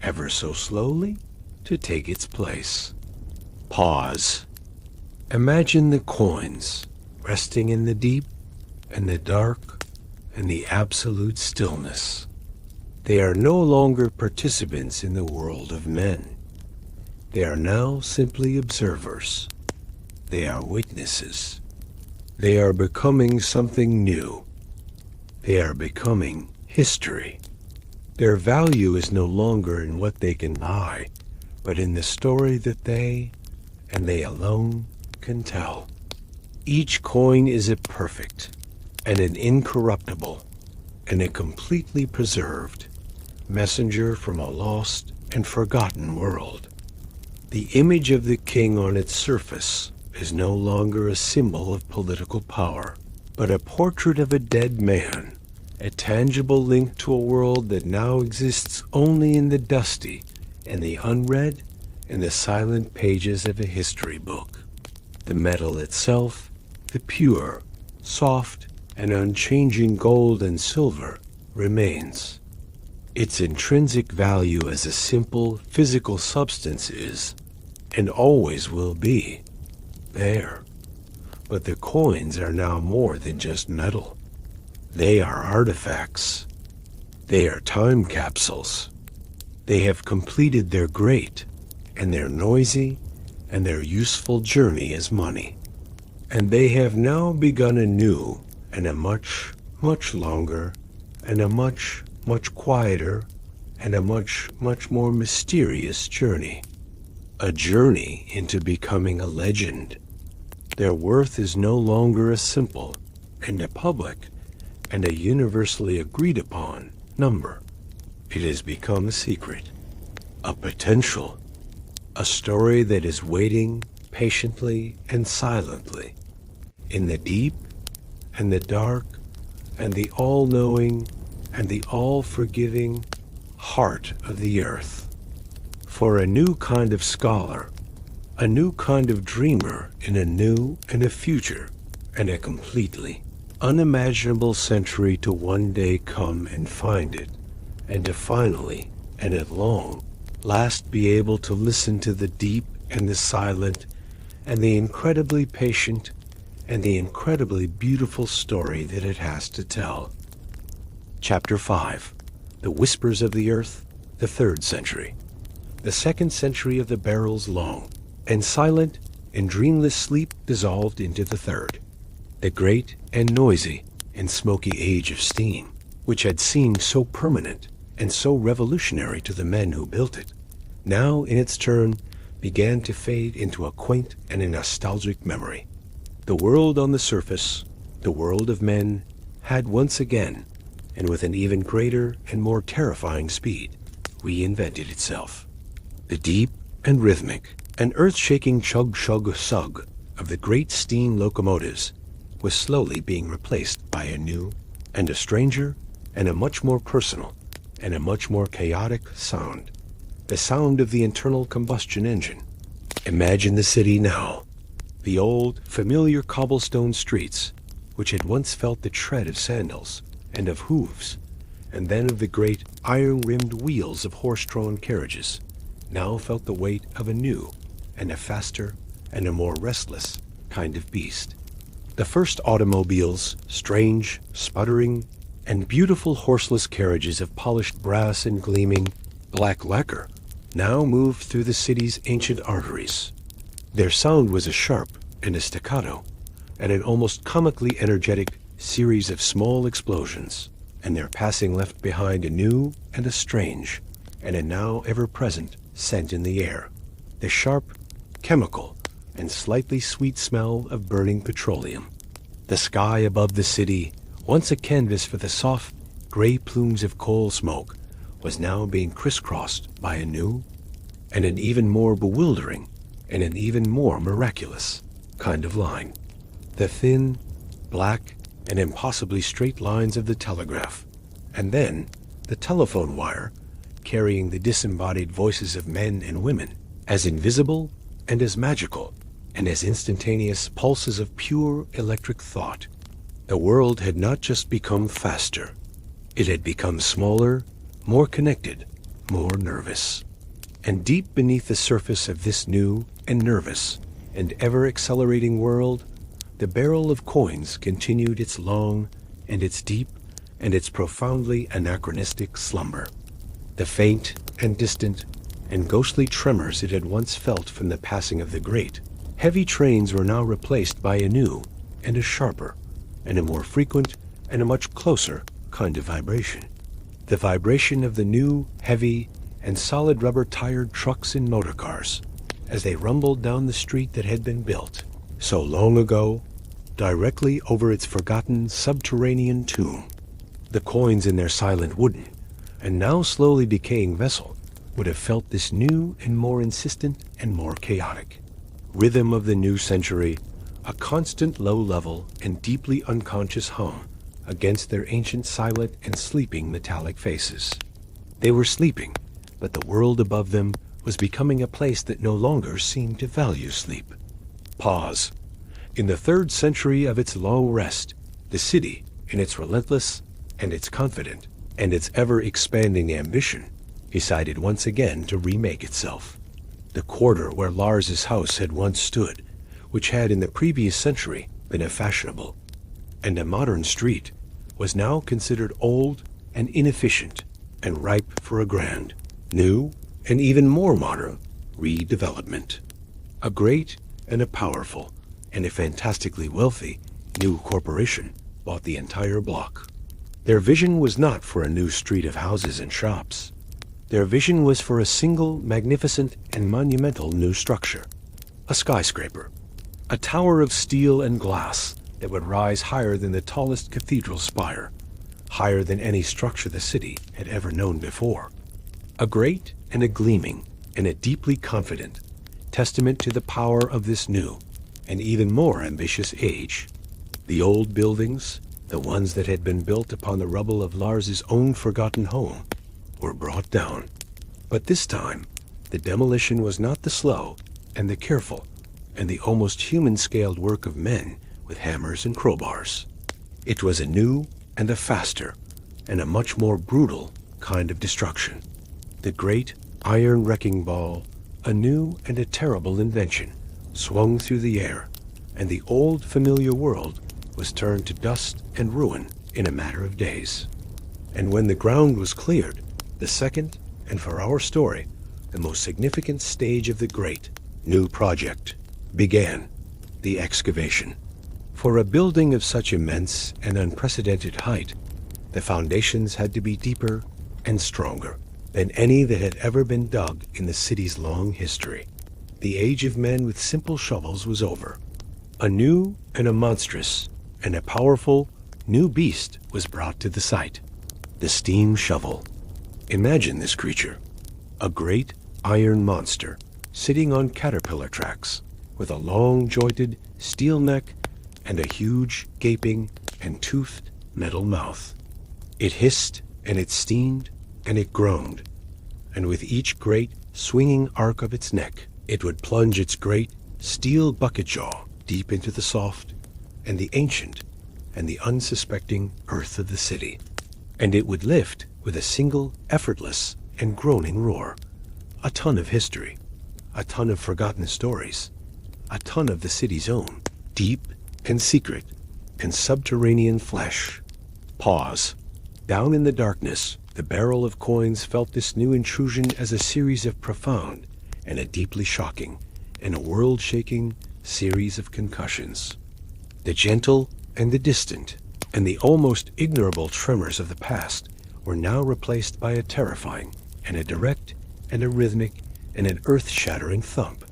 ever so slowly, to take its place. Pause. Imagine the coins resting in the deep and the dark and the absolute stillness. They are no longer participants in the world of men. They are now simply observers. They are witnesses. They are becoming something new. They are becoming history. Their value is no longer in what they can buy, but in the story that they, and they alone, can tell. Each coin is a perfect and an incorruptible and a completely preserved messenger from a lost and forgotten world. The image of the king on its surface is no longer a symbol of political power, but a portrait of a dead man, a tangible link to a world that now exists only in the dusty and the unread and the silent pages of a history book. The metal itself, the pure, soft, and unchanging gold and silver, remains. Its intrinsic value as a simple physical substance is, and always will be, there. But the coins are now more than just metal. They are artifacts. They are time capsules. They have completed their great and their noisy and their useful journey as money. And they have now begun a new and a much, much longer and a much, much quieter and a much, much more mysterious journey. A journey into becoming a legend. Their worth is no longer a simple and a public and a universally agreed upon number. It has become a secret, a potential, a story that is waiting patiently and silently in the deep and the dark and the all-knowing and the all-forgiving heart of the earth. For a new kind of scholar, a new kind of dreamer in a new and a future, and a completely unimaginable century to one day come and find it, and to finally, and at long last, be able to listen to the deep and the silent, and the incredibly patient, and the incredibly beautiful story that it has to tell. Chapter 5. The Whispers of the Earth, the Third Century. The second century of the barrel's long, and silent, and dreamless sleep dissolved into the third. The great and noisy and smoky age of steam, which had seemed so permanent and so revolutionary to the men who built it, now in its turn began to fade into a quaint and a nostalgic memory. The world on the surface, the world of men, had once again, and with an even greater and more terrifying speed, reinvented itself. The deep and rhythmic and earth-shaking chug-chug-sug of the great steam locomotives was slowly being replaced by a new and a stranger and a much more personal and a much more chaotic sound. The sound of the internal combustion engine. Imagine the city now. The old, familiar cobblestone streets, which had once felt the tread of sandals and of hooves, and then of the great iron-rimmed wheels of horse-drawn carriages, now felt the weight of a new and a faster and a more restless kind of beast. The first automobiles, strange, sputtering, and beautiful horseless carriages of polished brass and gleaming black lacquer, now moved through the city's ancient arteries. Their sound was a sharp and a staccato, and an almost comically energetic series of small explosions, and their passing left behind a new and a strange, and a now ever-present scent in the air, the sharp, chemical, and slightly sweet smell of burning petroleum. The sky above the city, once a canvas for the soft, gray plumes of coal smoke, was now being crisscrossed by a new and an even more bewildering and an even more miraculous kind of line. The thin, black, and impossibly straight lines of the telegraph, and then the telephone wire carrying the disembodied voices of men and women, as invisible and as magical and as instantaneous pulses of pure electric thought. The world had not just become faster, it had become smaller, more connected, more nervous. And deep beneath the surface of this new and nervous and ever-accelerating world, the barrel of coins continued its long and its deep and its profoundly anachronistic slumber. The faint and distant and ghostly tremors it had once felt from the passing of the great, heavy trains were now replaced by a new and a sharper and a more frequent and a much closer kind of vibration. The vibration of the new, heavy, and solid rubber-tired trucks and motor cars as they rumbled down the street that had been built so long ago, directly over its forgotten subterranean tomb. The coins in their silent wooden and now slowly decaying vessel would have felt this new and more insistent and more chaotic rhythm of the new century, a constant low-level and deeply unconscious hum against their ancient silent and sleeping metallic faces. They were sleeping, but the world above them was becoming a place that no longer seemed to value sleep. Pause. In the third century of its long rest, the city, in its relentless and its confident and its ever-expanding ambition, decided once again to remake itself. The quarter where Lars's house had once stood, which had in the previous century been a fashionable and a modern street, was now considered old and inefficient and ripe for a grand, new, and even more modern redevelopment. A great and a powerful and a fantastically wealthy new corporation bought the entire block. Their vision was not for a new street of houses and shops. Their vision was for a single, magnificent, and monumental new structure. A skyscraper. A tower of steel and glass that would rise higher than the tallest cathedral spire, higher than any structure the city had ever known before. A great and a gleaming and a deeply confident testament to the power of this new and even more ambitious age. The old buildings, the ones that had been built upon the rubble of Lars's own forgotten home, were brought down. But this time, the demolition was not the slow and the careful, and the almost human-scaled work of men with hammers and crowbars. It was a new and a faster, and a much more brutal kind of destruction. The great iron wrecking ball, a new and a terrible invention, swung through the air, and the old familiar world was turned to dust and ruin in a matter of days. And when the ground was cleared, the second, and for our story, the most significant stage of the great new project began: the excavation. For a building of such immense and unprecedented height, the foundations had to be deeper and stronger than any that had ever been dug in the city's long history. The age of men with simple shovels was over. A new and a monstrous and a powerful new beast was brought to the site: the steam shovel. Imagine this creature, a great iron monster sitting on caterpillar tracks with a long jointed steel neck and a huge gaping and toothed metal mouth. It hissed and it steamed and it groaned, and with each great swinging arc of its neck, it would plunge its great steel bucket jaw deep into the soft and the ancient and the unsuspecting earth of the city. And it would lift with a single effortless and groaning roar a ton of history, a ton of forgotten stories, a ton of the city's own deep and secret and subterranean flesh. Pause. Down in the darkness, the barrel of coins felt this new intrusion as a series of profound and a deeply shocking and a world-shaking series of concussions. The gentle and the distant and the almost ignorable tremors of the past were now replaced by a terrifying and a direct and a rhythmic and an earth-shattering thump.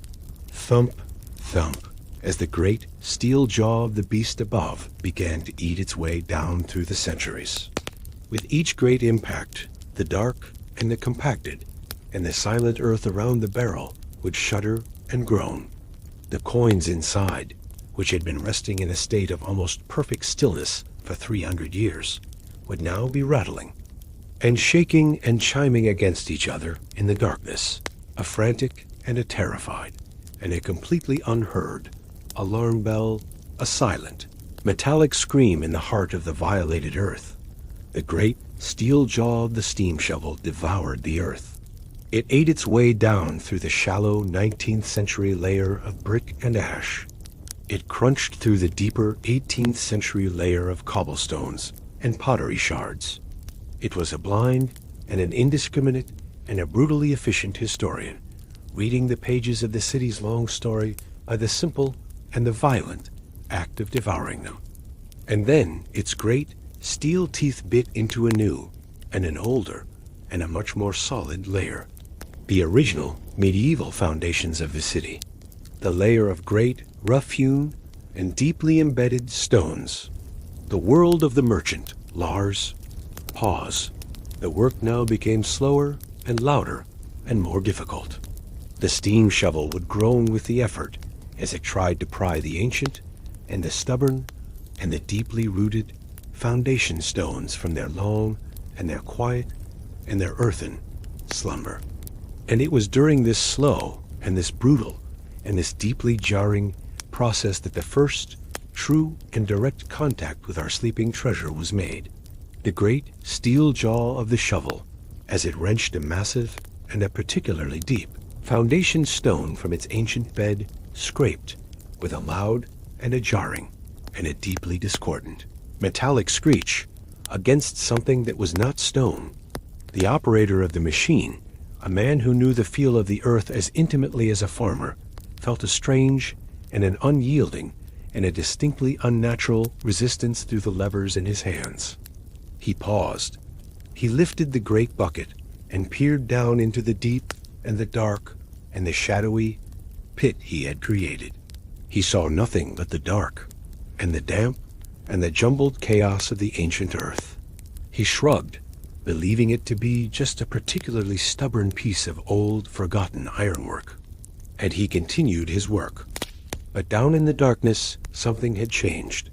Thump, thump, as the great steel jaw of the beast above began to eat its way down through the centuries. With each great impact, the dark and the compacted and the silent earth around the barrel would shudder and groan. The coins inside, which had been resting in a state of almost perfect stillness for 300 years, would now be rattling and shaking and chiming against each other in the darkness, a frantic and a terrified and a completely unheard alarm bell, a silent, metallic scream in the heart of the violated earth. The great steel jaw of the steam shovel devoured the earth. It ate its way down through the shallow 19th century layer of brick and ash. It crunched through the deeper 18th century layer of cobblestones and pottery shards. It was a blind and an indiscriminate and a brutally efficient historian, reading the pages of the city's long story by the simple and the violent act of devouring them. And then its great steel teeth bit into a new and an older and a much more solid layer. The original medieval foundations of the city, the layer of great, rough-hewn and deeply embedded stones. The world of the merchant, Lars. Pause. The work now became slower and louder and more difficult. The steam shovel would groan with the effort as it tried to pry the ancient and the stubborn and the deeply rooted foundation stones from their long and their quiet and their earthen slumber. And it was during this slow and this brutal and this deeply jarring process that the first true and direct contact with our sleeping treasure was made. The great steel jaw of the shovel, as it wrenched a massive and a particularly deep foundation stone from its ancient bed, scraped with a loud and a jarring and a deeply discordant metallic screech against something that was not stone. The operator of the machine, a man who knew the feel of the earth as intimately as a farmer, felt a strange and an unyielding and a distinctly unnatural resistance through the levers in his hands. He paused. He lifted the great bucket and peered down into the deep and the dark and the shadowy pit he had created. He saw nothing but the dark and the damp and the jumbled chaos of the ancient earth. He shrugged, believing it to be just a particularly stubborn piece of old, forgotten ironwork. And he continued his work. But down in the darkness, something had changed.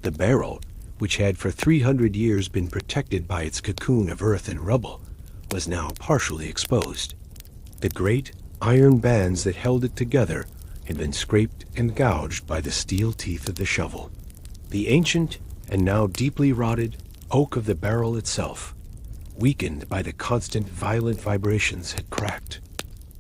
The barrel, which had for 300 years been protected by its cocoon of earth and rubble, was now partially exposed. The great, Iron bands that held it together had been scraped and gouged by the steel teeth of the shovel. The ancient and now deeply rotted oak of the barrel itself, weakened by the constant violent vibrations, had cracked.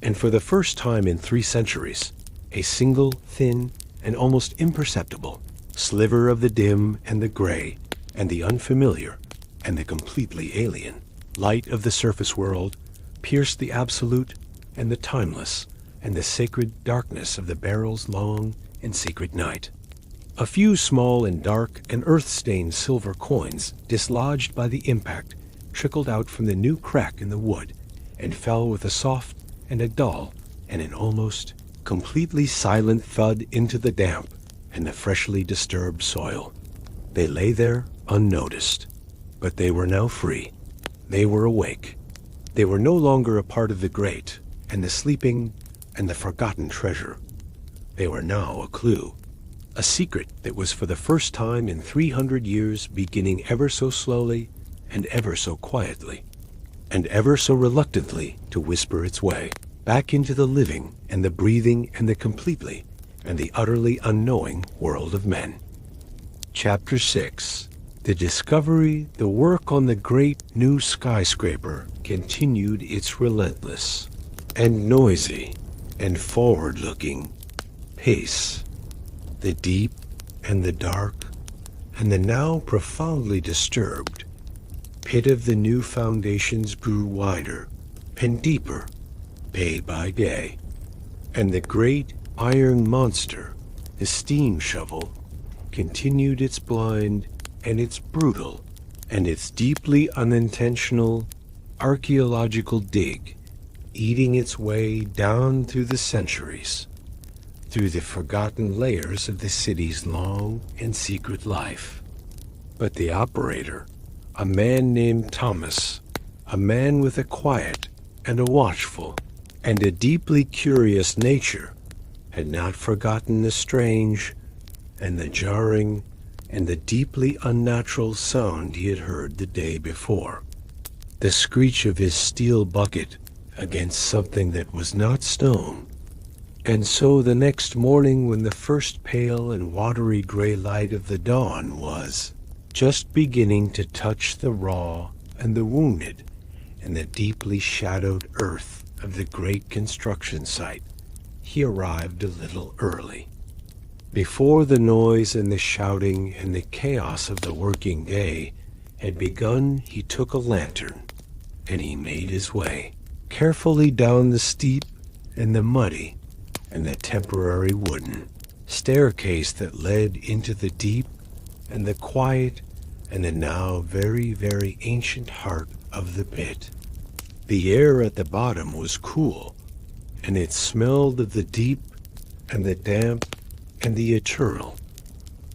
And for the first time in 3 centuries, a single, thin, and almost imperceptible sliver of the dim and the gray and the unfamiliar and the completely alien light of the surface world pierced the absolute and the timeless and the sacred darkness of the barrel's long and secret night. A few small and dark and earth-stained silver coins, dislodged by the impact, trickled out from the new crack in the wood and fell with a soft and a dull and an almost completely silent thud into the damp and the freshly disturbed soil. They lay there unnoticed, but they were now free. They were awake. They were no longer a part of the great and the sleeping and the forgotten treasure. They were now a clue, a secret that was for the first time in 300 years beginning ever so slowly and ever so quietly and ever so reluctantly to whisper its way back into the living and the breathing and the completely and the utterly unknowing world of men. Chapter 6. The discovery, the work on the great new skyscraper continued its relentless and noisy and forward-looking pace. The deep and the dark and the now profoundly disturbed pit of the new foundations grew wider and deeper day by day, and the great iron monster, the steam shovel, continued its blind and its brutal and its deeply unintentional archaeological dig, eating its way down through the centuries, through the forgotten layers of the city's long and secret life. But the operator, a man named Thomas, a man with a quiet and a watchful and a deeply curious nature, had not forgotten the strange and the jarring and the deeply unnatural sound he had heard the day before. The screech of his steel bucket against something that was not stone. And so the next morning, when the first pale and watery gray light of the dawn was just beginning to touch the raw and the wounded and the deeply shadowed earth of the great construction site, he arrived a little early. Before the noise and the shouting and the chaos of the working day had begun, he took a lantern and he made his way carefully down the steep and the muddy and the temporary wooden staircase that led into the deep and the quiet and the now very, very ancient heart of the pit. The air at the bottom was cool, and it smelled of the deep and the damp and the eternal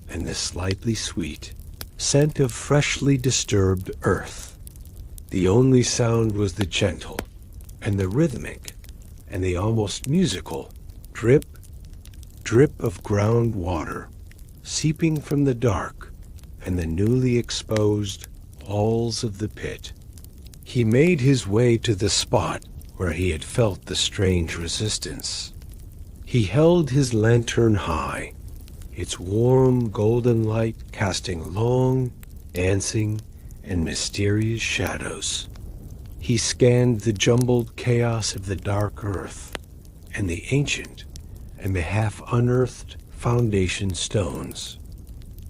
and the slightly sweet scent of freshly disturbed earth. The only sound was the gentle and the rhythmic and the almost musical drip, drip of ground water seeping from the dark and the newly exposed walls of the pit. He made his way to the spot where he had felt the strange resistance. He held his lantern high, its warm golden light casting long, dancing, and mysterious shadows. He scanned the jumbled chaos of the dark earth and the ancient and the half-unearthed foundation stones.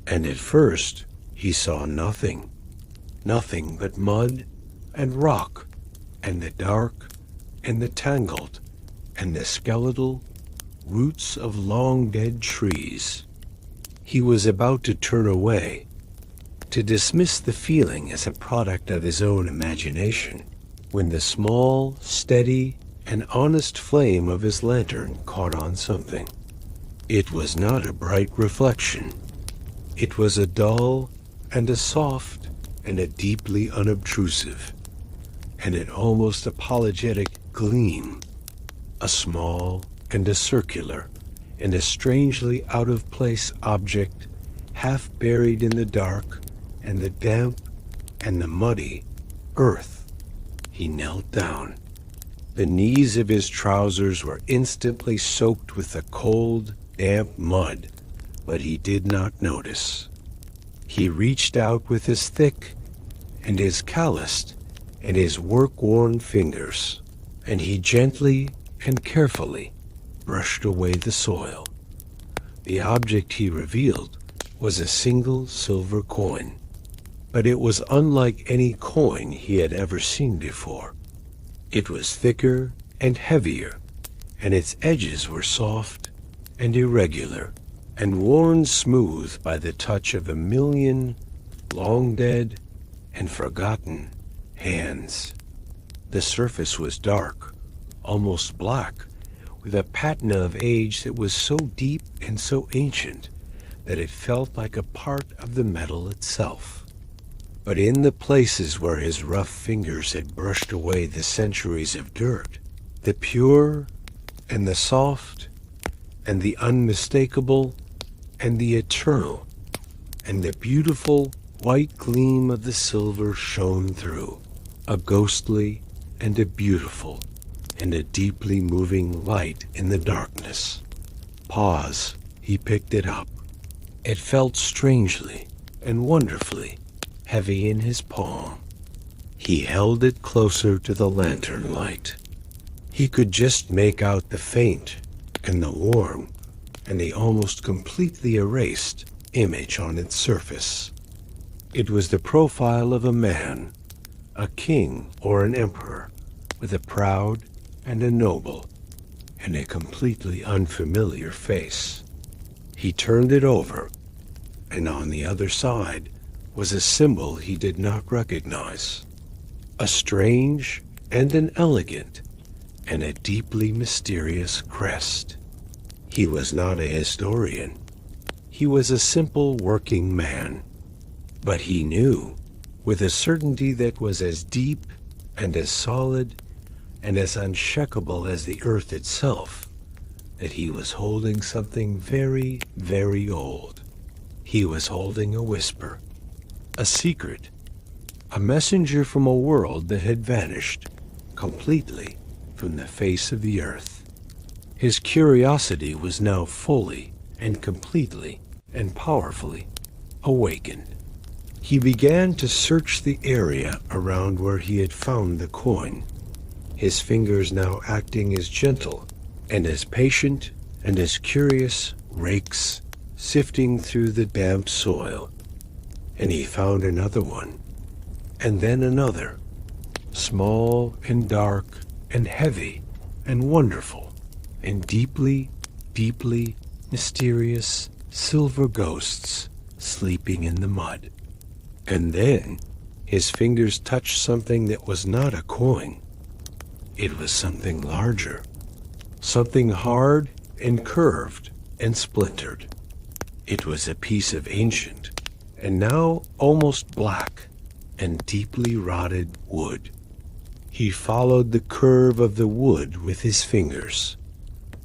And at first he saw nothing but mud and rock and the dark and the tangled and the skeletal roots of long-dead trees. He was about to turn away, to dismiss the feeling as a product of his own imagination, when the small, steady, and honest flame of his lantern caught on something. It was not a bright reflection. It was a dull and a soft and a deeply unobtrusive and an almost apologetic gleam, a small and a circular and a strangely out-of-place object, half buried in the dark and the damp and the muddy earth. He knelt down The knees of his trousers were instantly soaked with the cold, damp mud, but he did not notice. He reached out with his thick and his calloused and his work-worn fingers, and he gently and carefully brushed away the soil. The object he revealed was a single silver coin, but it was unlike any coin he had ever seen before. It was thicker and heavier, and its edges were soft and irregular, and worn smooth by the touch of a million long-dead and forgotten hands. The surface was dark, almost black, with a patina of age that was so deep and so ancient that it felt like a part of the metal itself. But in the places where his rough fingers had brushed away the centuries of dirt, the pure and the soft and the unmistakable and the eternal and the beautiful white gleam of the silver shone through, a ghostly and a beautiful and a deeply moving light in the darkness. Pause, he picked it up. It felt strangely and wonderfully heavy in his palm. He held it closer to the lantern light. He could just make out the faint and the warm and the almost completely erased image on its surface. It was the profile of a man, a king or an emperor, with a proud and a noble and a completely unfamiliar face. He turned it over, and on the other side was a symbol he did not recognize, a strange and an elegant and a deeply mysterious crest. He was not a historian. He was a simple working man, but he knew, with a certainty that was as deep and as solid and as unshakable as the earth itself, that he was holding something very, very old. He was holding a whisper, a secret, a messenger from a world that had vanished completely from the face of the earth. His curiosity was now fully and completely and powerfully awakened. He began to search the area around where he had found the coin, his fingers now acting as gentle and as patient and as curious rakes sifting through the damp soil. And he found another one, and then another, small and dark and heavy and wonderful and deeply, deeply mysterious silver ghosts sleeping in the mud. And then his fingers touched something that was not a coin. It was something larger, something hard and curved and splintered. It was a piece of ancient and now almost black and deeply rotted wood. He followed the curve of the wood with his fingers,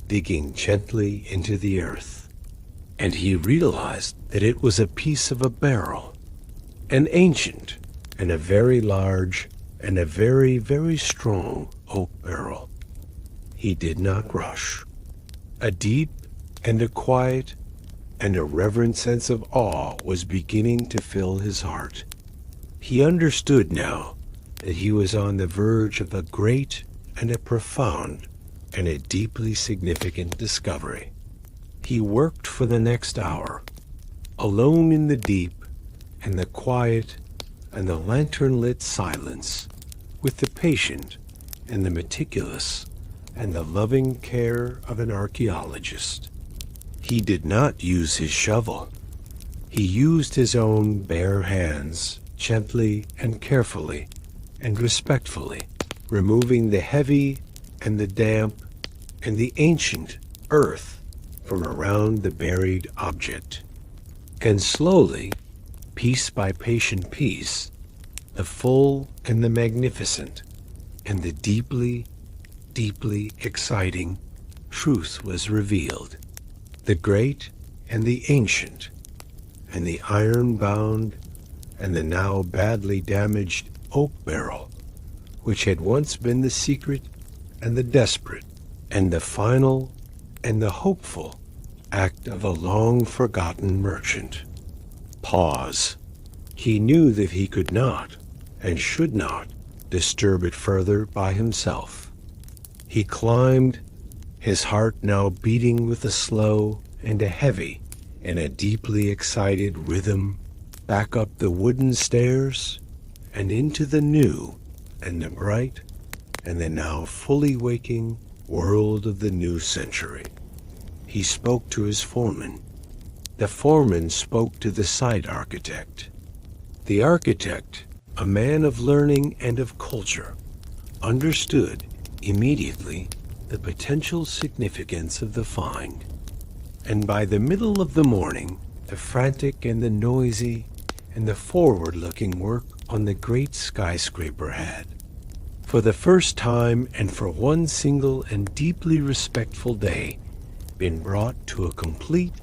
digging gently into the earth, and he realized that it was a piece of a barrel, an ancient and a very large and a very, very strong oak barrel. He did not rush. A deep and a quiet and a reverent sense of awe was beginning to fill his heart. He understood now that he was on the verge of a great and a profound and a deeply significant discovery. He worked for the next hour, alone in the deep and the quiet and the lantern-lit silence, with the patient and the meticulous and the loving care of an archaeologist. He did not use his shovel. He used his own bare hands, gently and carefully and respectfully, removing the heavy and the damp and the ancient earth from around the buried object. And slowly, piece by patient piece, the full and the magnificent and the deeply, deeply exciting truth was revealed. The great and the ancient and the iron-bound and the now badly damaged oak barrel, which had once been the secret and the desperate, and the final and the hopeful act of a long-forgotten merchant. Pause. He knew that he could not, and should not, disturb it further by himself. He climbed, his heart now beating with a slow and a heavy and a deeply excited rhythm, back up the wooden stairs and into the new and the bright and the now fully waking world of the new century. He spoke to his foreman. The foreman spoke to the site architect. The architect, a man of learning and of culture, understood immediately the potential significance of the find. And by the middle of the morning, the frantic and the noisy and the forward-looking work on the great skyscraper had, for the first time and for one single and deeply respectful day, been brought to a complete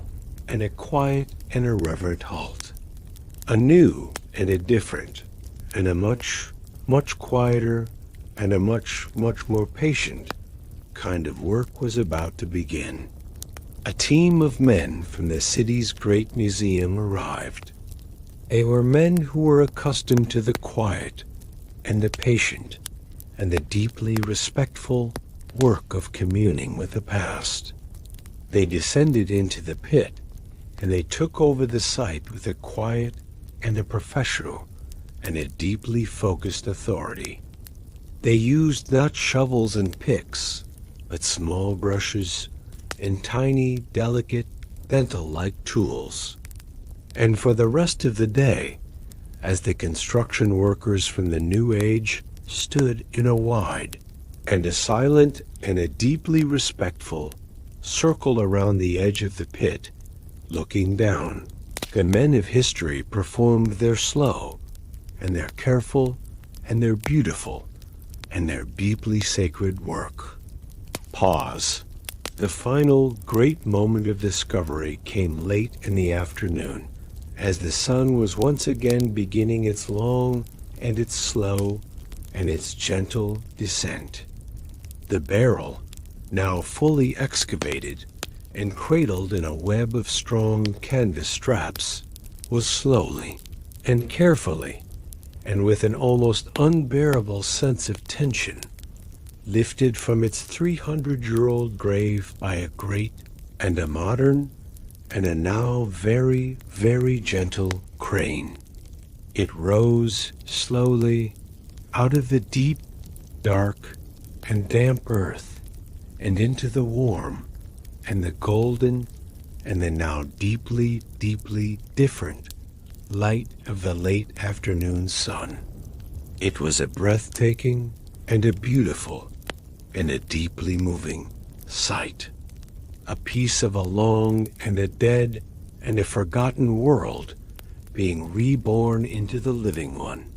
and a quiet and a reverent halt. A new and a different and a much, much quieter and a much, much more patient kind of work was about to begin. A team of men from the city's great museum arrived. They were men who were accustomed to the quiet and the patient and the deeply respectful work of communing with the past. They descended into the pit, and they took over the site with a quiet and a professional and a deeply focused authority. They used not shovels and picks, but small brushes and tiny, delicate, dental-like tools. And for the rest of the day, as the construction workers from the New Age stood in a wide and a silent and a deeply respectful circle around the edge of the pit, looking down, the men of history performed their slow and their careful and their beautiful and their deeply sacred work. Pause. The final great moment of discovery came late in the afternoon, as the sun was once again beginning its long and its slow and its gentle descent. The barrel, now fully excavated and cradled in a web of strong canvas straps, was slowly and carefully, and with an almost unbearable sense of tension, lifted from its 300-year-old grave by a great and a modern and a now very, very gentle crane. It rose slowly out of the deep, dark, and damp earth and into the warm and the golden and the now deeply, deeply different light of the late afternoon sun. It was a breathtaking and a beautiful and a deeply moving sight. A piece of a long and a dead and a forgotten world being reborn into the living one.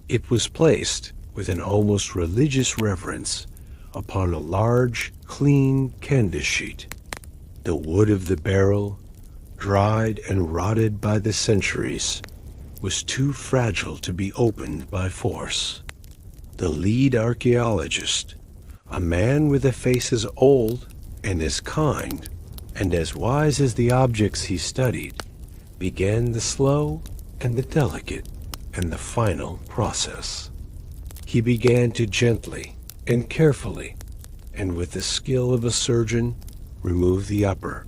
It was placed with an almost religious reverence upon a large, clean canvas sheet. The wood of the barrel, dried and rotted by the centuries, was too fragile to be opened by force. The lead archaeologist, a man with a face as old and as kind and as wise as the objects he studied, began the slow and the delicate and the final process. He began to gently and carefully, and with the skill of a surgeon, remove the upper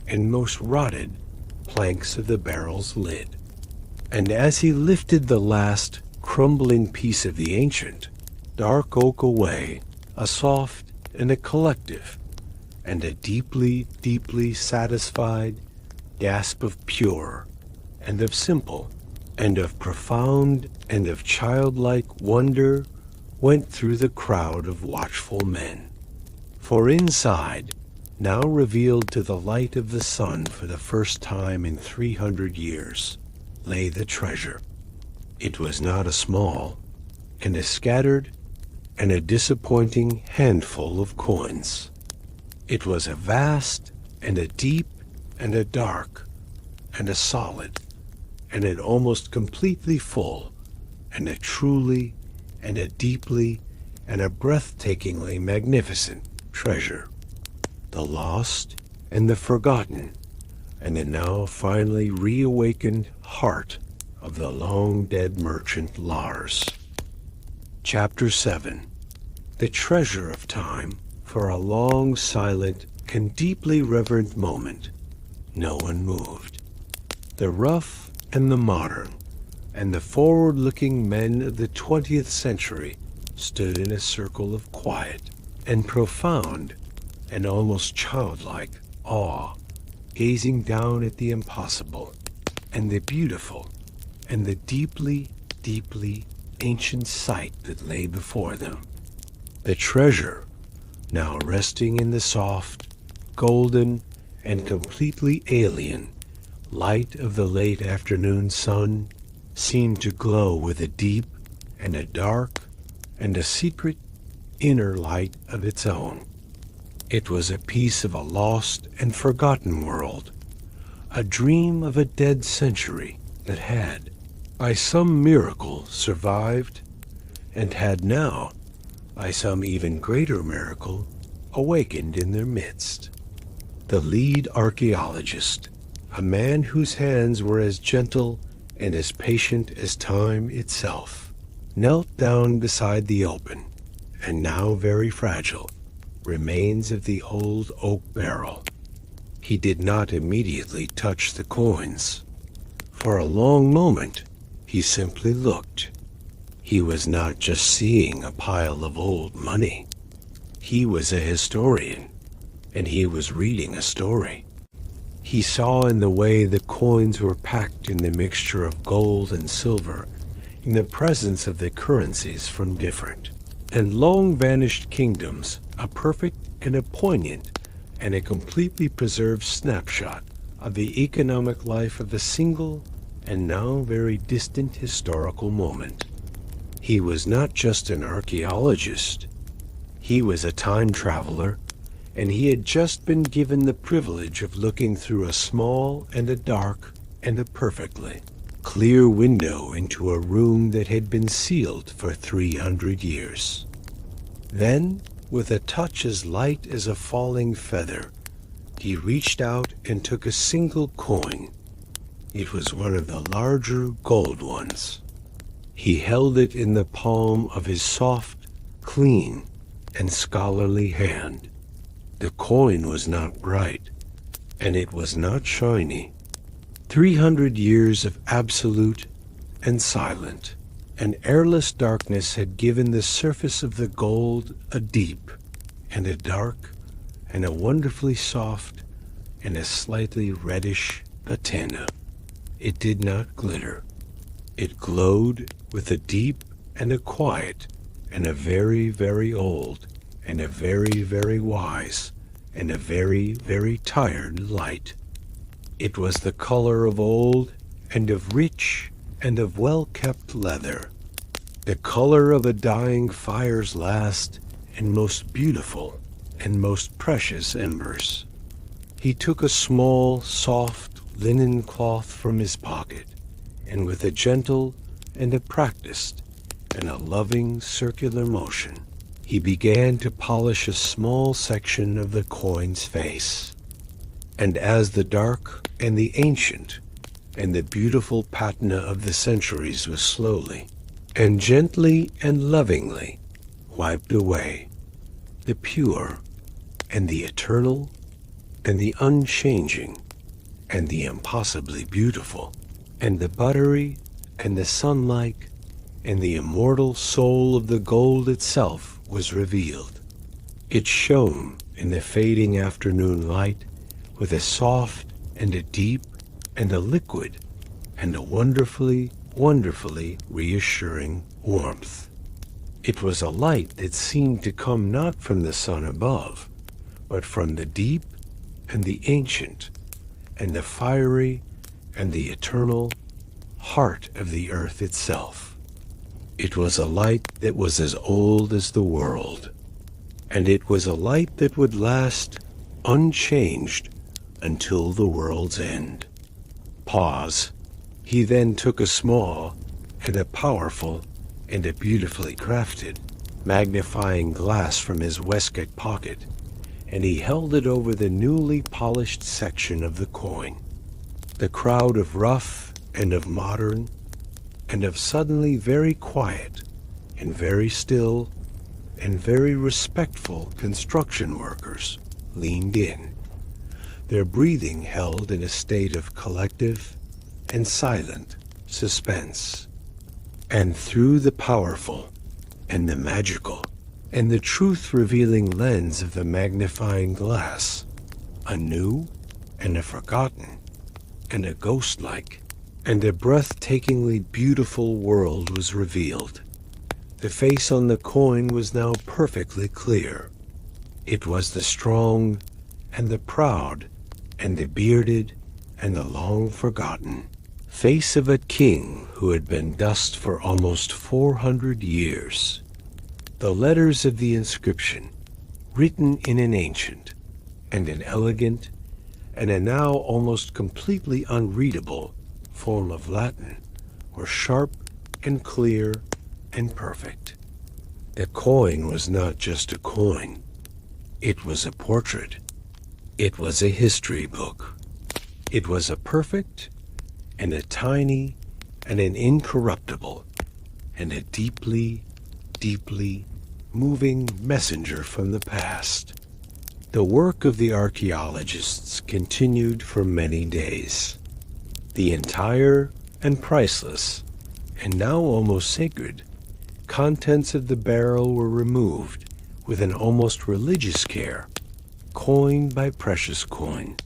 and most rotted planks of the barrel's lid. And as he lifted the last crumbling piece of the ancient, dark oak away, a soft and a collective and a deeply, deeply satisfied gasp of pure and of simple and of profound and of childlike wonder went through the crowd of watchful men. For inside, now revealed to the light of the sun for the first time in 300 years, lay the treasure. It was not a small and a scattered and a disappointing handful of coins. It was a vast and a deep and a dark and a solid and an almost completely full and a truly and a deeply and a breathtakingly magnificent treasure. The lost and the forgotten, and the now finally reawakened heart of the long-dead merchant Lars. Chapter 7. The Treasure of Time. For a long, silent, and deeply reverent moment, no one moved. The rough and the modern, and the forward-looking men of the 20th century stood in a circle of quiet and profound and almost childlike awe, gazing down at the impossible and the beautiful and the deeply, deeply ancient sight that lay before them. The treasure, now resting in the soft, golden, and completely alien light of the late afternoon sun, seemed to glow with a deep and a dark and a secret inner light of its own. It was a piece of a lost and forgotten world, a dream of a dead century that had, by some miracle, survived, and had now, by some even greater miracle, awakened in their midst. The lead archaeologist, a man whose hands were as gentle and as patient as time itself, knelt down beside the open, and now very fragile, remains of the old oak barrel. He did not immediately touch the coins. For a long moment, he simply looked. He was not just seeing a pile of old money. He was a historian, and he was reading a story. He saw in the way the coins were packed in the mixture of gold and silver, in the presence of the currencies from different and long-vanished kingdoms, a perfect and a poignant and a completely preserved snapshot of the economic life of a single and now very distant historical moment. He was not just an archaeologist. He was a time traveler, and he had just been given the privilege of looking through a small and a dark and a perfectly clear window into a room that had been sealed for 300 years. Then, with a touch as light as a falling feather, he reached out and took a single coin. It was one of the larger gold ones. He held it in the palm of his soft, clean, and scholarly hand. The coin was not bright, and it was not shiny. 300 years of absolute and silent and airless darkness had given the surface of the gold a deep and a dark and a wonderfully soft and a slightly reddish patina. It did not glitter. It glowed with a deep and a quiet and a very, very old and a very, very wise and a very, very tired light. It was the color of old and of rich and of well-kept leather, the color of a dying fire's last and most beautiful and most precious embers. He took a small, soft linen cloth from his pocket, and with a gentle and a practiced and a loving circular motion, he began to polish a small section of the coin's face. And as the dark and the ancient and the beautiful patina of the centuries was slowly and gently and lovingly wiped away, the pure and the eternal and the unchanging and the impossibly beautiful and the buttery and the sunlike and the immortal soul of the gold itself was revealed. It shone in the fading afternoon light with a soft and a deep and a liquid and a wonderfully, wonderfully reassuring warmth. It was a light that seemed to come not from the sun above, but from the deep and the ancient and the fiery and the eternal heart of the earth itself. It was a light that was as old as the world, and it was a light that would last unchanged until the world's end. Pause. He then took a small and a powerful and a beautifully crafted magnifying glass from his waistcoat pocket, and he held it over the newly polished section of the coin. The crowd of rough and of modern and of suddenly very quiet and very still and very respectful construction workers leaned in, their breathing held in a state of collective and silent suspense. And through the powerful and the magical and the truth-revealing lens of the magnifying glass, a new and a forgotten and a ghost-like and a breathtakingly beautiful world was revealed. The face on the coin was now perfectly clear. It was the strong and the proud and the bearded and the long-forgotten face of a king who had been dust for almost 400 years. The letters of the inscription, written in an ancient and an elegant and a now almost completely unreadable form of Latin, were sharp and clear and perfect. The coin was not just a coin. It was a portrait. It was a history book. It was a perfect and a tiny and an incorruptible and a deeply, deeply moving messenger from the past. The work of the archaeologists continued for many days. The entire and priceless, and now almost sacred, contents of the barrel were removed with an almost religious care, coin by precious coin.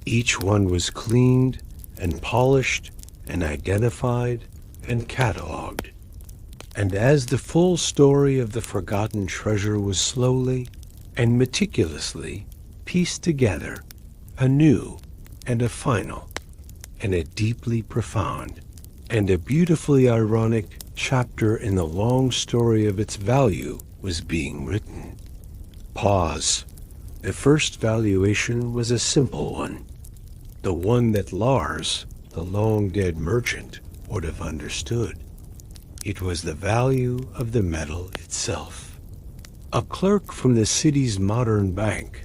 Each one was cleaned and polished and identified and catalogued. And as the full story of the forgotten treasure was slowly and meticulously pieced together, a new and a final and a deeply profound and a beautifully ironic chapter in the long story of its value was being written. Pause. The first valuation was a simple one, the one that Lars, the long-dead merchant, would have understood. It was the value of the metal itself. A clerk from the city's modern bank,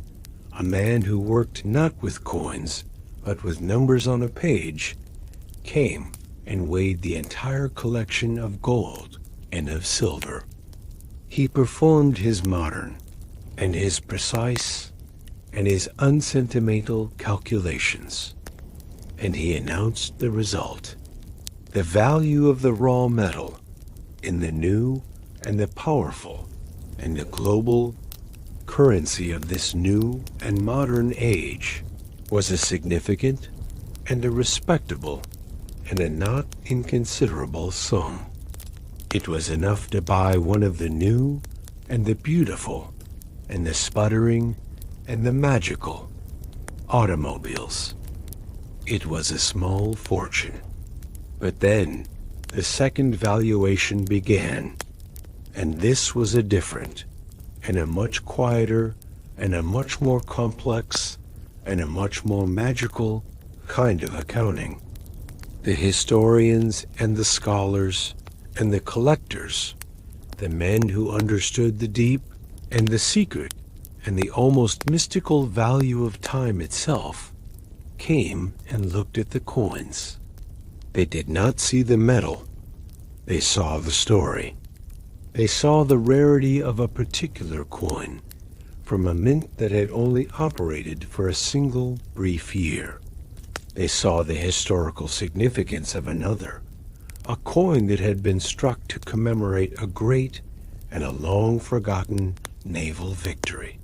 a man who worked not with coins, but with numbers on a page, came and weighed the entire collection of gold and of silver. He performed his modern and his precise and his unsentimental calculations, and he announced the result. The value of the raw metal in the new and the powerful and the global currency of this new and modern age was a significant and a respectable and a not inconsiderable sum. It was enough to buy one of the new and the beautiful and the sputtering and the magical automobiles. It was a small fortune. But then the second valuation began, and this was a different and a much quieter and a much more complex and a much more magical kind of accounting. The historians and the scholars and the collectors, the men who understood the deep and the secret and the almost mystical value of time itself, came and looked at the coins. They did not see the metal. They saw the story. They saw the rarity of a particular coin from a mint that had only operated for a single brief year. They saw the historical significance of another, a coin that had been struck to commemorate a great and a long-forgotten naval victory.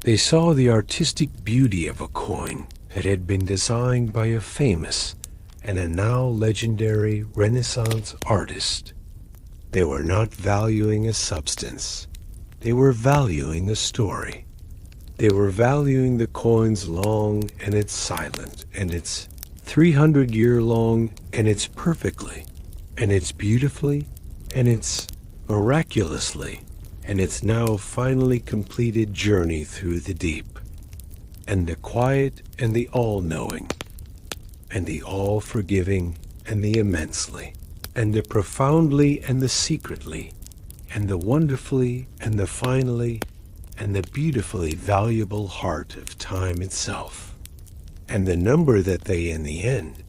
They saw the artistic beauty of a coin that had been designed by a famous and a now legendary Renaissance artist. They were not valuing a substance. They were valuing a story. They were valuing the coin's long and its silent and its 300-year-long and its perfectly and its beautifully and its miraculously and its now finally completed journey through the deep, and the quiet and the all-knowing and the all-forgiving and the immensely and the profoundly and the secretly and the wonderfully and the finally and the beautifully valuable heart of time itself. And the number that they in the end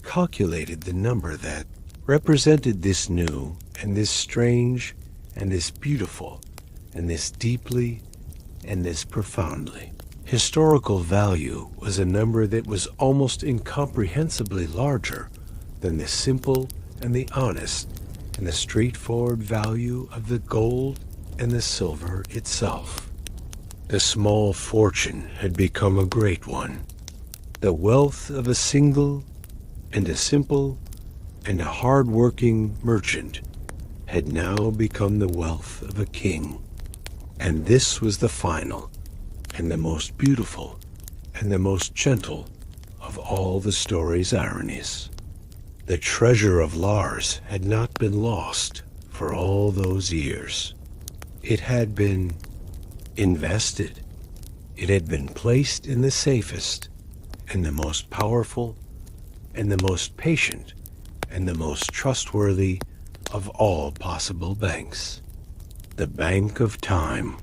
calculated, the number that represented this new and this strange and this beautiful and this deeply and this profoundly historical value, was a number that was almost incomprehensibly larger than the simple and the honest and the straightforward value of the gold and the silver itself. The small fortune had become a great one. The wealth of a single and a simple and a hard-working merchant had now become the wealth of a king. And this was the final and the most beautiful and the most gentle of all the story's ironies. The treasure of Lars had not been lost for all those years. It had been invested. It had been placed in the safest and the most powerful and the most patient and the most trustworthy of all possible banks, the Bank of Time.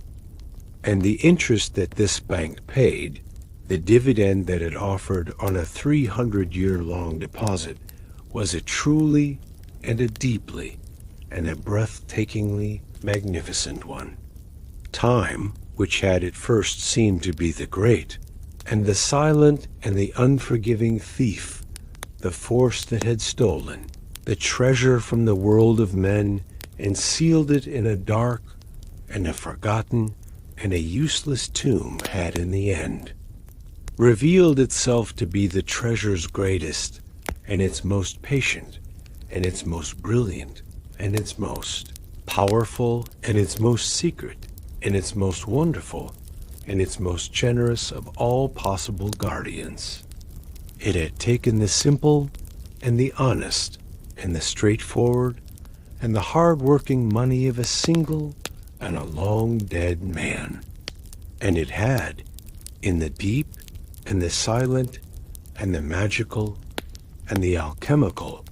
And the interest that this bank paid, the dividend that it offered on a 300-year-long deposit, was a truly and a deeply and a breathtakingly magnificent one. Time, which had at first seemed to be the great and the silent and the unforgiving thief, the force that had stolen the treasure from the world of men and sealed it in a dark and a forgotten and a useless tomb, had in the end revealed itself to be the treasure's greatest and its most patient and its most brilliant and its most powerful and its most secret and its most wonderful and its most generous of all possible guardians. It had taken the simple and the honest and the straightforward and the hard-working money of a single and a long-dead man, and it had, in the deep and the silent and the magical and the alchemical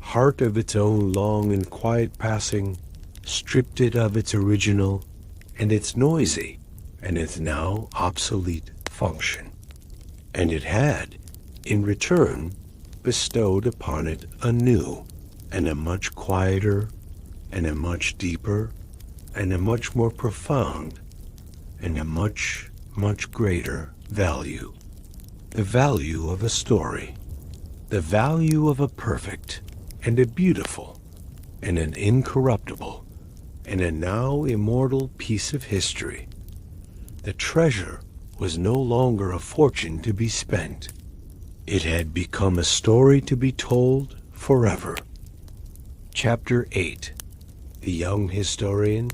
heart of its own long and quiet passing, stripped it of its original and its noisy and its now obsolete function. And it had, in return, bestowed upon it a new and a much quieter and a much deeper and a much more profound and a much, much greater value. The value of a story, the value of a perfect and a beautiful and an incorruptible and a now immortal piece of history. The treasure was no longer a fortune to be spent. It had become a story to be told forever. Chapter 8. The Young Historian.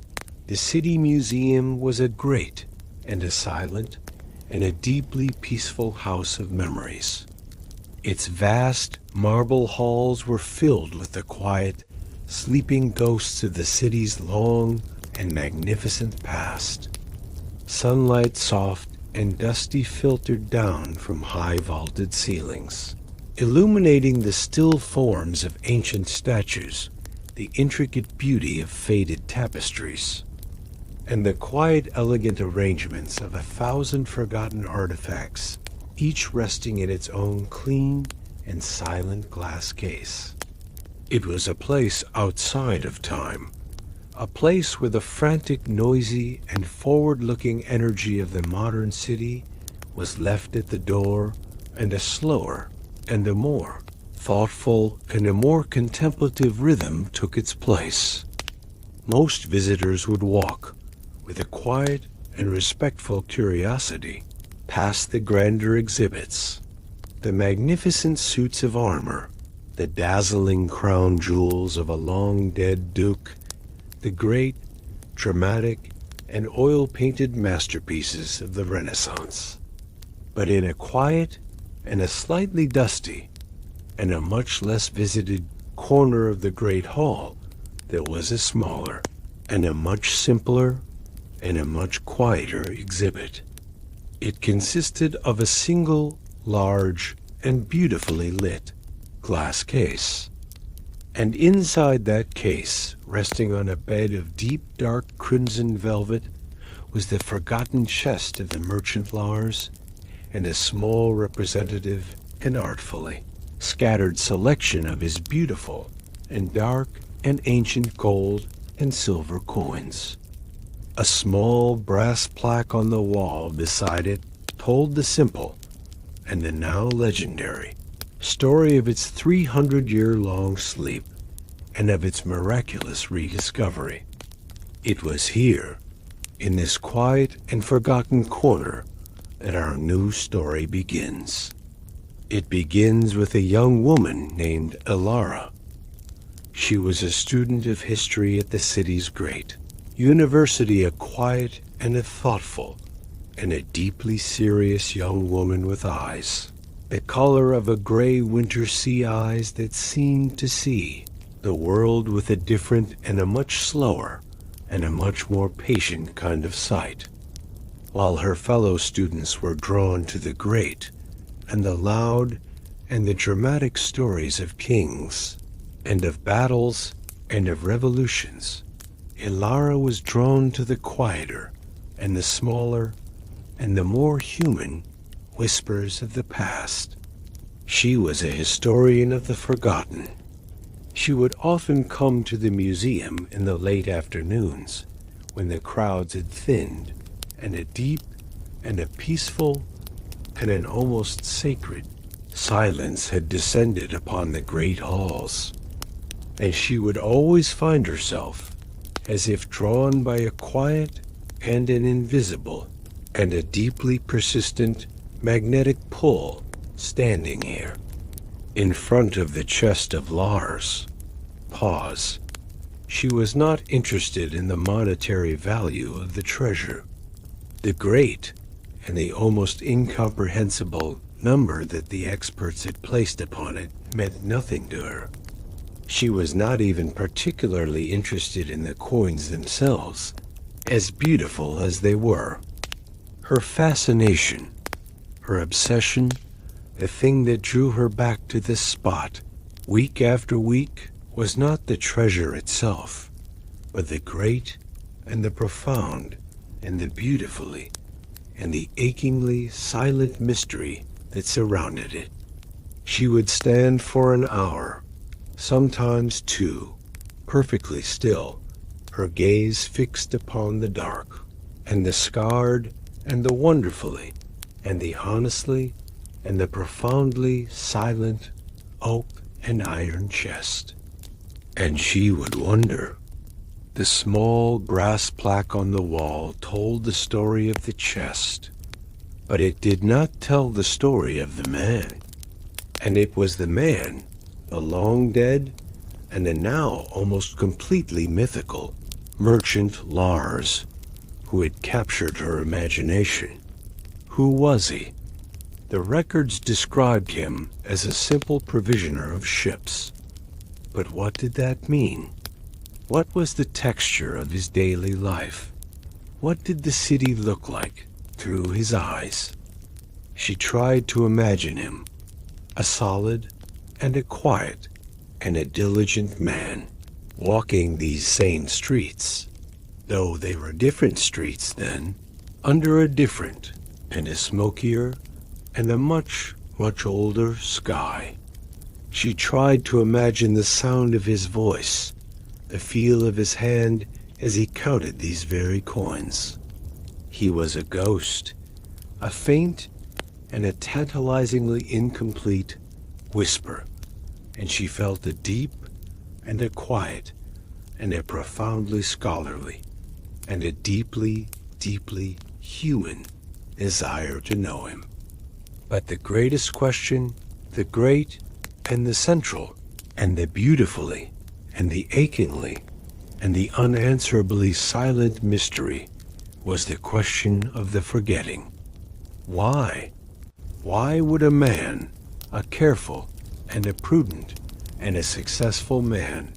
The City Museum was a great and a silent and a deeply peaceful house of memories. Its vast marble halls were filled with the quiet, sleeping ghosts of the city's long and magnificent past. Sunlight soft and dusty filtered down from high vaulted ceilings, illuminating the still forms of ancient statues, the intricate beauty of faded tapestries, and the quiet, elegant arrangements of 1,000 forgotten artifacts, each resting in its own clean and silent glass case. It was a place outside of time, a place where the frantic, noisy, and forward-looking energy of the modern city was left at the door, and a slower and a more thoughtful and a more contemplative rhythm took its place. Most visitors would walk, with a quiet and respectful curiosity, past the grander exhibits, the magnificent suits of armor, the dazzling crown jewels of a long-dead duke, the great, dramatic, and oil-painted masterpieces of the Renaissance. But in a quiet and a slightly dusty and a much less visited corner of the great hall, there was a smaller and a much simpler and a much quieter exhibit. It consisted of a single, large, and beautifully lit glass case, And inside that case, resting on a bed of deep dark crimson velvet, was the forgotten chest of the merchant Lars, and a small representative and artfully scattered selection of his beautiful and dark and ancient gold and silver coins. A small brass plaque on the wall beside it told the simple, and the now legendary, story of its 300-year-long sleep and of its miraculous rediscovery. It was here, in this quiet and forgotten corner, that our new story begins. It begins with a young woman named Elara. She was a student of history at the city's great university, a quiet and a thoughtful and a deeply serious young woman with eyes, the color of a gray winter sea eyes that seemed to see the world with a different and a much slower and a much more patient kind of sight. While her fellow students were drawn to the great and the loud and the dramatic stories of kings and of battles and of revolutions, Elara was drawn to the quieter and the smaller and the more human whispers of the past. She was a historian of the forgotten. She would often come to the museum in the late afternoons when the crowds had thinned and a deep and a peaceful and an almost sacred silence had descended upon the great halls. And she would always find herself, as if drawn by a quiet and an invisible and a deeply persistent magnetic pull, standing here, in front of the chest of Lars. Pause. She was not interested in the monetary value of the treasure. The great and the almost incomprehensible number that the experts had placed upon it meant nothing to her. She was not even particularly interested in the coins themselves, as beautiful as they were. Her fascination, her obsession, the thing that drew her back to this spot, week after week, was not the treasure itself, but the great and the profound and the beautifully and the achingly silent mystery that surrounded it. She would stand for an hour, sometimes two, perfectly still, her gaze fixed upon the dark and the scarred and the wonderfully and the honestly and the profoundly silent oak and iron chest. And she would wonder. The small brass plaque on the wall told the story of the chest, but it did not tell the story of the man. And it was the man, the long dead and the now almost completely mythical merchant Lars, who had captured her imagination. Who was he? The records described him as a simple provisioner of ships. But what did that mean? What was the texture of his daily life? What did the city look like through his eyes? She tried to imagine him, a solid and a quiet and a diligent man, walking these same streets, though they were different streets then, under a different and a smokier and a much, much older sky. She tried to imagine the sound of his voice, the feel of his hand as he counted these very coins. He was a ghost, a faint and a tantalizingly incomplete whisper, and she felt a deep and a quiet and a profoundly scholarly and a deeply, deeply human desire to know him. But the greatest question, the great and the central, and the beautifully, and the achingly, and the unanswerably silent mystery was the question of the forgetting. Why? Why would a man, a careful and a prudent and a successful man,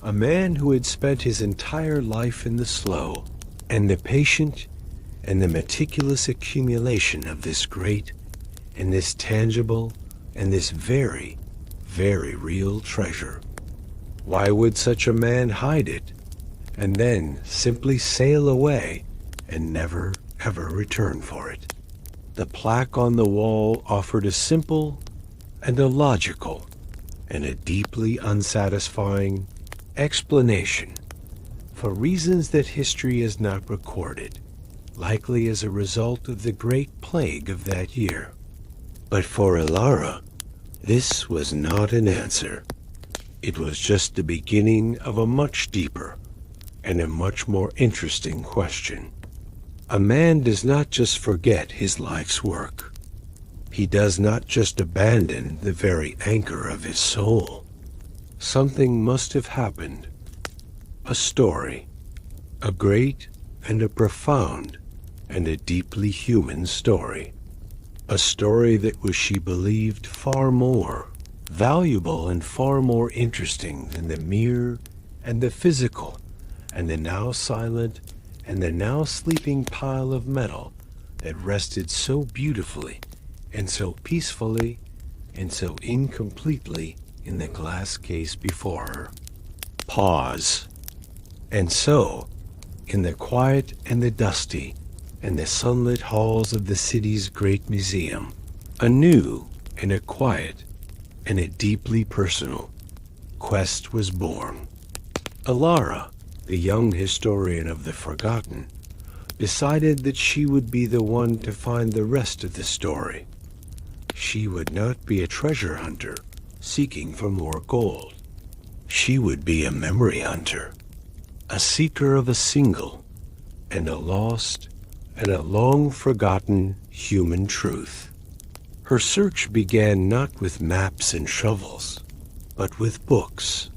a man who had spent his entire life in the slow and the patient and the meticulous accumulation of this great and this tangible and this very, very real treasure, Why would such a man hide it and then simply sail away and never ever return for it? The plaque on the wall offered a simple and a logical and a deeply unsatisfying explanation for reasons that history has not recorded, likely as a result of the great plague of that year. But for Ilara, this was not an answer. It was just the beginning of a much deeper and a much more interesting question. A man does not just forget his life's work. He does not just abandon the very anchor of his soul. Something must have happened. A story, a great and a profound and a deeply human story. A story that was, she believed, far more valuable and far more interesting than the mere and the physical and the now silent and the now sleeping pile of metal that rested so beautifully and so peacefully and so incompletely in the glass case before her. Pause. And so, in the quiet and the dusty and the sunlit halls of the city's great museum, a new and a quiet and a deeply personal quest was born. Ilara, the young historian of the forgotten, decided that she would be the one to find the rest of the story. She would not be a treasure hunter seeking for more gold. She would be a memory hunter, a seeker of a single and a lost and a long-forgotten human truth. Her search began not with maps and shovels, but with books.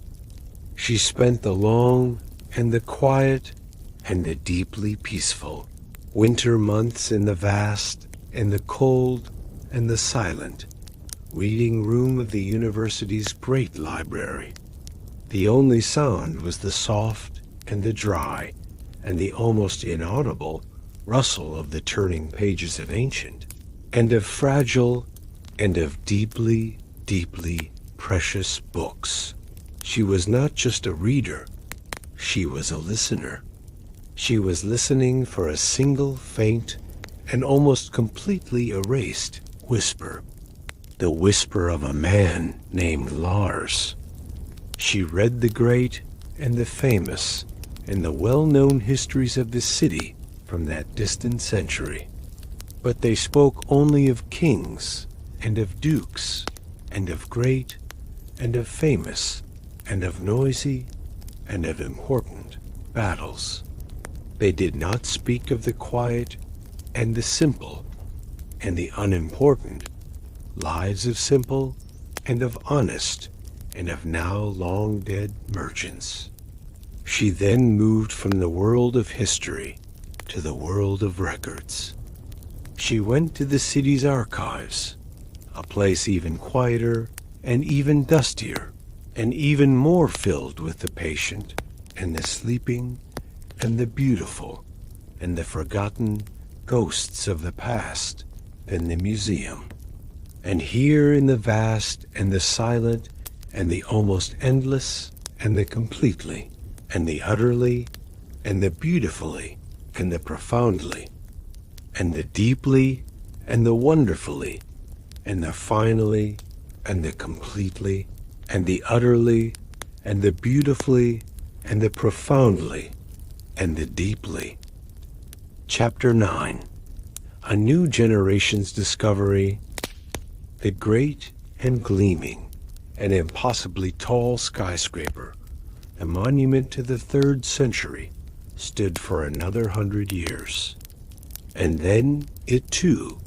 She spent the long and the quiet and the deeply peaceful winter months in the vast and the cold and the silent reading room of the university's great library. The only sound was the soft and the dry and the almost inaudible rustle of the turning pages of ancient and of fragile and of deeply, deeply precious books. She was not just a reader, she was a listener. She was listening for a single faint and almost completely erased whisper, the whisper of a man named Lars. She read the great and the famous and the well-known histories of the city from that distant century, but they spoke only of kings and of dukes and of great and of famous and of noisy and of important battles. They did not speak of the quiet and the simple and the unimportant lives of simple and of honest and of now long dead merchants. She then moved from the world of history to the world of records. She went to the city's archives, a place even quieter and even dustier and even more filled with the patient and the sleeping and the beautiful and the forgotten ghosts of the past than the museum. And here in the vast and the silent and the almost endless and the completely and the utterly and the beautifully and the profoundly and the deeply and the wonderfully and the finally and the completely and the utterly and the beautifully and the profoundly and the deeply. Chapter 9. A New Generation's Discovery. The great and gleaming and impossibly tall skyscraper, a monument to the 3rd century, stood for another 100 years. And then it too,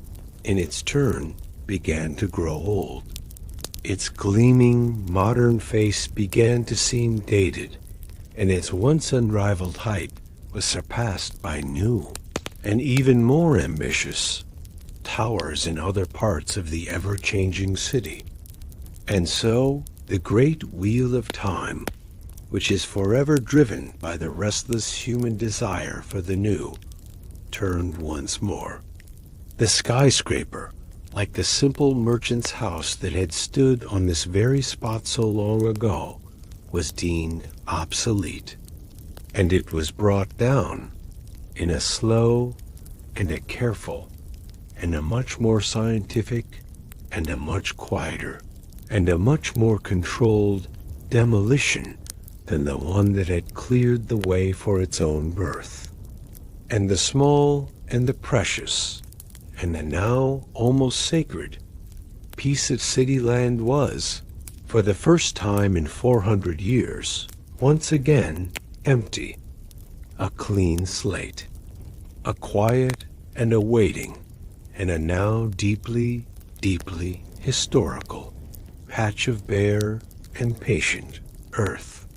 in its turn, began to grow old. Its gleaming, modern face began to seem dated, and its once unrivaled height was surpassed by new and even more ambitious towers in other parts of the ever-changing city. And so, the great wheel of time, which is forever driven by the restless human desire for the new, turned once more. The skyscraper, like the simple merchant's house that had stood on this very spot so long ago, was deemed obsolete, and it was brought down in a slow and a careful and a much more scientific and a much quieter and a much more controlled demolition than the one that had cleared the way for its own birth. And the small and the precious and the now almost sacred piece of city land was, for the first time in 400 years, once again empty, a clean slate, a quiet and a waiting, and a now deeply, deeply historical patch of bare and patient earth.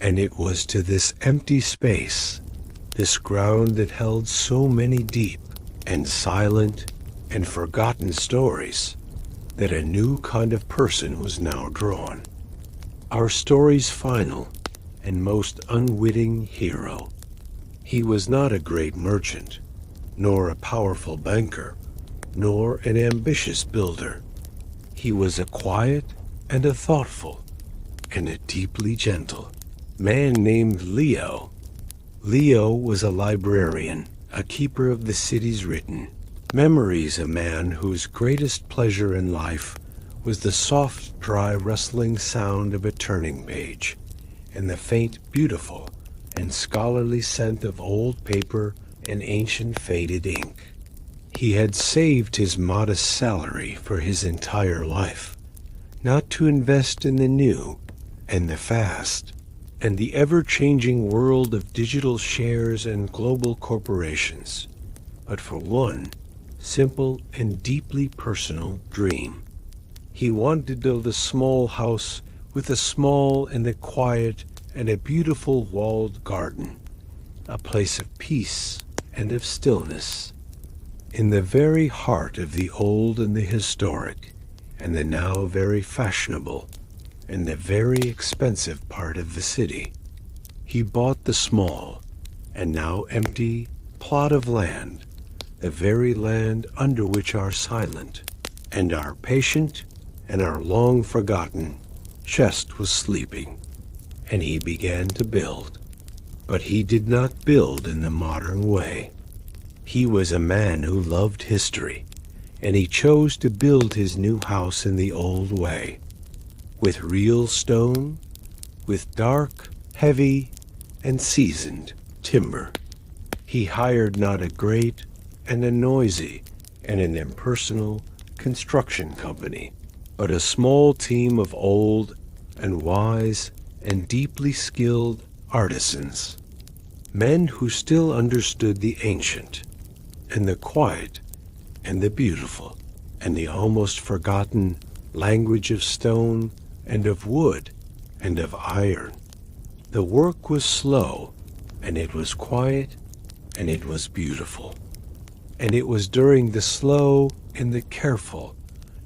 And it was to this empty space, this ground that held so many deep and silent and forgotten stories, that a new kind of person was now drawn. Our story's final and most unwitting hero. He was not a great merchant, nor a powerful banker, nor an ambitious builder. He was a quiet and a thoughtful and a deeply gentle man named Leo. Leo was a librarian, a keeper of the city's written memories, a man whose greatest pleasure in life was the soft, dry, rustling sound of a turning page, and the faint, beautiful, and scholarly scent of old paper and ancient faded ink. He had saved his modest salary for his entire life, not to invest in the new and the fast and the ever-changing world of digital shares and global corporations, but for one simple and deeply personal dream. He wanted to build a small house with a small and a quiet and a beautiful walled garden, a place of peace and of stillness, in the very heart of the old and the historic, and the now very fashionable and the very expensive part of the city. He bought the small and now empty plot of land, the very land under which our silent and our patient and our long forgotten chest was sleeping, and he began to build. But he did not build in the modern way. He was a man who loved history, and he chose to build his new house in the old way, with real stone, with dark, heavy, and seasoned timber. He hired not a great and a noisy and an impersonal construction company, but a small team of old and wise and deeply skilled artisans, men who still understood the ancient and the quiet and the beautiful and the almost forgotten language of stone and of wood and of iron. The work was slow, and it was quiet, and it was beautiful. And it was during the slow and the careful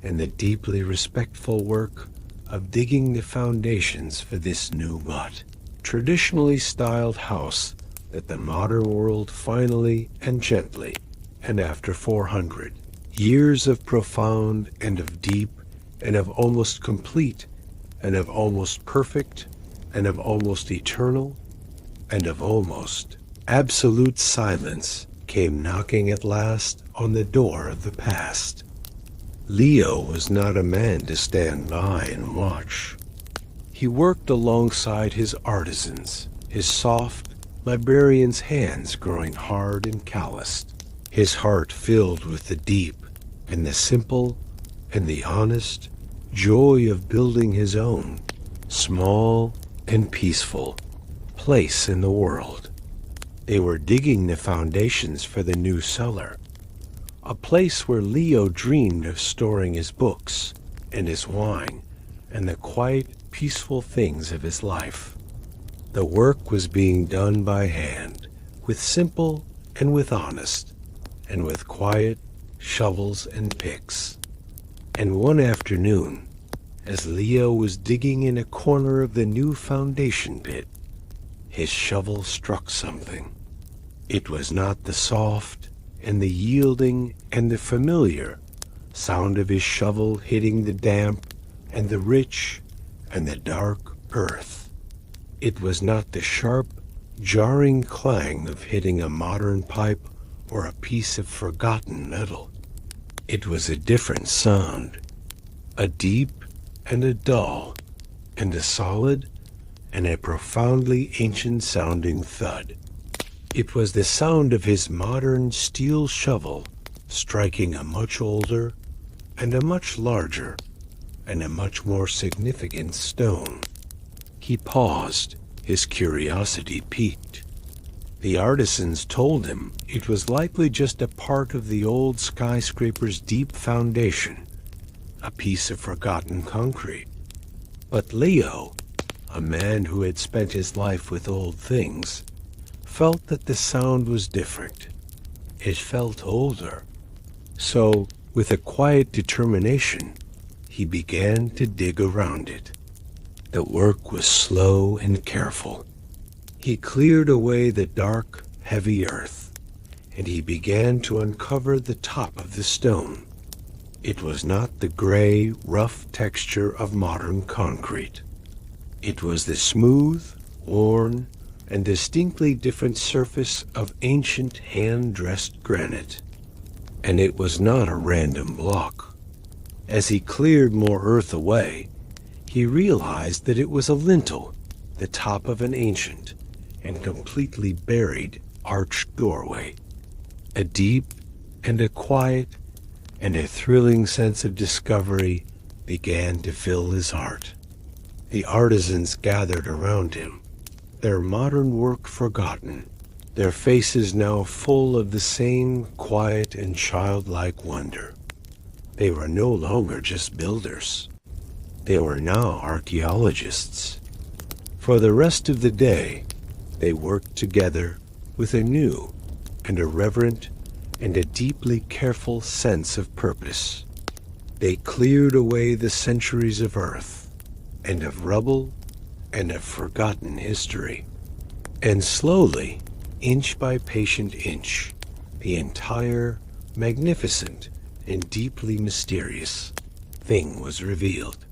and the deeply respectful work of digging the foundations for this new but traditionally styled house that the modern world finally and gently, and after 400 years of profound and of deep and of almost complete and of almost perfect and of almost eternal and of almost absolute silence, came knocking at last on the door of the past. Leo was not a man to stand by and watch. He worked alongside his artisans, his soft, librarian's hands growing hard and calloused, his heart filled with the deep and the simple and the honest joy of building his own small and peaceful place in the world. They were digging the foundations for the new cellar, a place where Leo dreamed of storing his books and his wine and the quiet, peaceful things of his life. The work was being done by hand, with simple and with honest, and with quiet shovels and picks. And one afternoon, as Leo was digging in a corner of the new foundation pit, his shovel struck something. It was not the soft and the yielding and the familiar sound of his shovel hitting the damp and the rich and the dark earth. It was not the sharp, jarring clang of hitting a modern pipe or a piece of forgotten metal. It was a different sound, a deep and a dull, and a solid and a profoundly ancient-sounding thud. It was the sound of his modern steel shovel striking a much older and a much larger and a much more significant stone. He paused, his curiosity piqued. The artisans told him it was likely just a part of the old skyscraper's deep foundation, a piece of forgotten concrete. But Leo, a man who had spent his life with old things, felt that the sound was different. It felt older. So, with a quiet determination, he began to dig around it. The work was slow and careful. He cleared away the dark, heavy earth, and he began to uncover the top of the stone. It was not the gray, rough texture of modern concrete. It was the smooth, worn, and distinctly different surface of ancient hand-dressed granite. And it was not a random block. As he cleared more earth away, he realized that it was a lintel, the top of an ancient and completely buried arched doorway. A deep and a quiet and a thrilling sense of discovery began to fill his heart. The artisans gathered around him, their modern work forgotten, their faces now full of the same quiet and childlike wonder. They were no longer just builders. They were now archaeologists. For the rest of the day, they worked together with a new and a reverent and a deeply careful sense of purpose. They cleared away the centuries of earth and of rubble and of forgotten history. And slowly, inch by patient inch, the entire, magnificent, and deeply mysterious thing was revealed.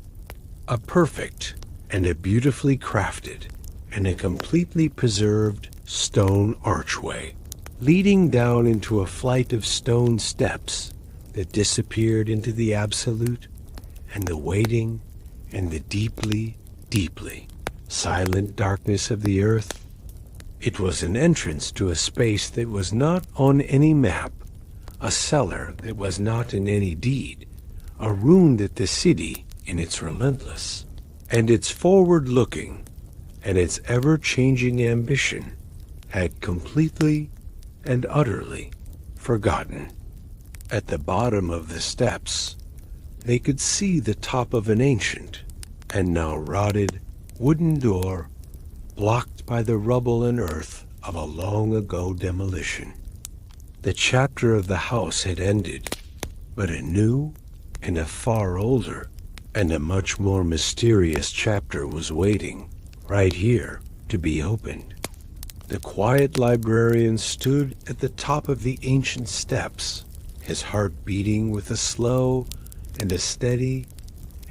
A perfect and a beautifully crafted and a completely preserved stone archway, leading down into a flight of stone steps that disappeared into the absolute and the waiting and the deeply, deeply silent darkness of the earth. It was an entrance to a space that was not on any map, a cellar that was not in any deed, a room that the city, in its relentless and its forward-looking and its ever-changing ambition, had completely and utterly forgotten. At the bottom of the steps, they could see the top of an ancient and now rotted wooden door blocked by the rubble and earth of a long-ago demolition. The chapter of the house had ended, but a new and a far older and a much more mysterious chapter was waiting, right here, to be opened. The quiet librarian stood at the top of the ancient steps, his heart beating with a slow and a steady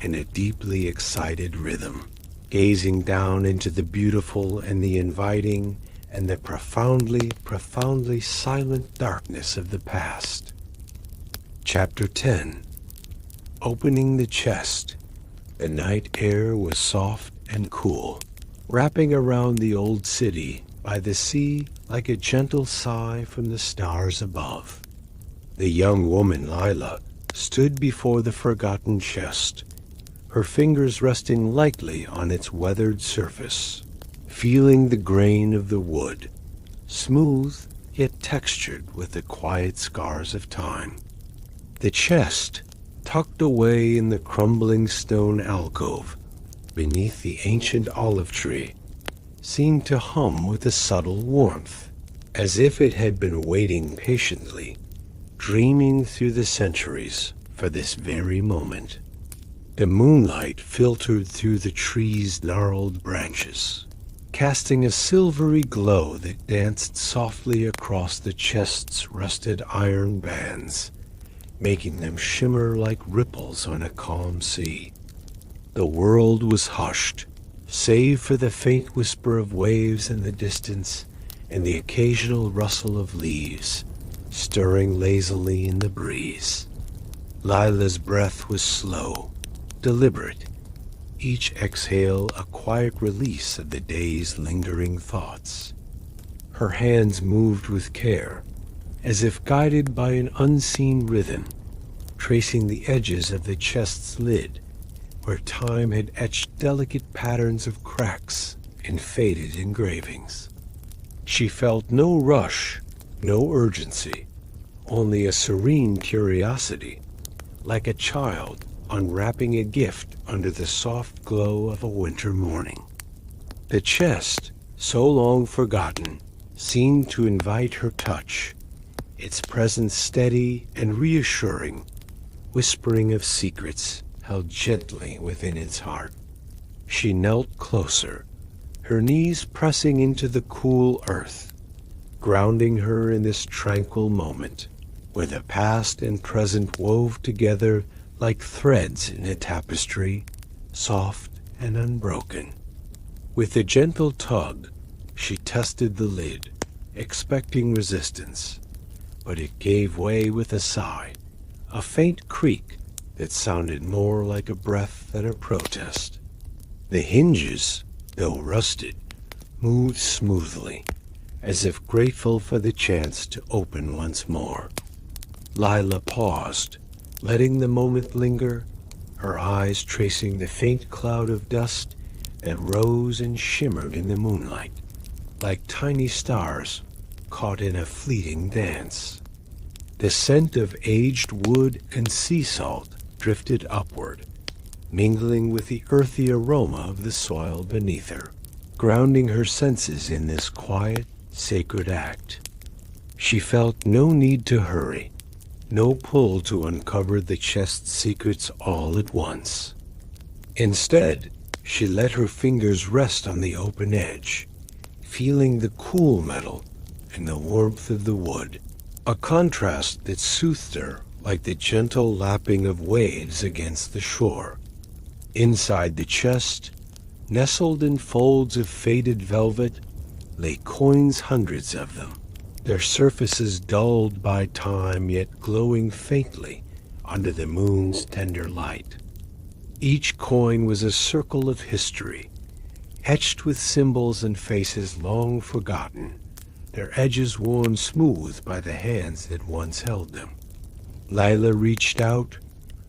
and a deeply excited rhythm, gazing down into the beautiful and the inviting and the profoundly, profoundly silent darkness of the past. Chapter 10. Opening the chest, the night air was soft and cool, wrapping around the old city by the sea like a gentle sigh from the stars above. The young woman Lila stood before the forgotten chest, her fingers resting lightly on its weathered surface, feeling the grain of the wood, smooth yet textured with the quiet scars of time. The chest, tucked away in the crumbling stone alcove beneath the ancient olive tree, seemed to hum with a subtle warmth, as if it had been waiting patiently, dreaming through the centuries for this very moment. The moonlight filtered through the tree's gnarled branches, casting a silvery glow that danced softly across the chest's rusted iron bands, making them shimmer like ripples on a calm sea. The world was hushed, save for the faint whisper of waves in the distance and the occasional rustle of leaves stirring lazily in the breeze. Lila's breath was slow, deliberate, each exhale a quiet release of the day's lingering thoughts. Her hands moved with care, as if guided by an unseen rhythm, tracing the edges of the chest's lid, where time had etched delicate patterns of cracks and faded engravings. She felt no rush, no urgency, only a serene curiosity, like a child unwrapping a gift under the soft glow of a winter morning. The chest, so long forgotten, seemed to invite her touch, its presence steady and reassuring, whispering of secrets held gently within its heart. She knelt closer, her knees pressing into the cool earth, grounding her in this tranquil moment, where the past and present wove together like threads in a tapestry, soft and unbroken. With a gentle tug, she tested the lid, expecting resistance, but it gave way with a sigh, a faint creak that sounded more like a breath than a protest. The hinges, though rusted, moved smoothly, as if grateful for the chance to open once more. Lila paused, letting the moment linger, her eyes tracing the faint cloud of dust that rose and shimmered in the moonlight, like tiny stars caught in a fleeting dance. The scent of aged wood and sea salt drifted upward, mingling with the earthy aroma of the soil beneath her, grounding her senses in this quiet, sacred act. She felt no need to hurry, no pull to uncover the chest's secrets all at once. Instead, she let her fingers rest on the open edge, feeling the cool metal and the warmth of the wood, a contrast that soothed her like the gentle lapping of waves against the shore. Inside the chest, nestled in folds of faded velvet, lay coins, hundreds of them, their surfaces dulled by time yet glowing faintly under the moon's tender light. Each coin was a circle of history, etched with symbols and faces long forgotten, their edges worn smooth by the hands that once held them. Lila reached out,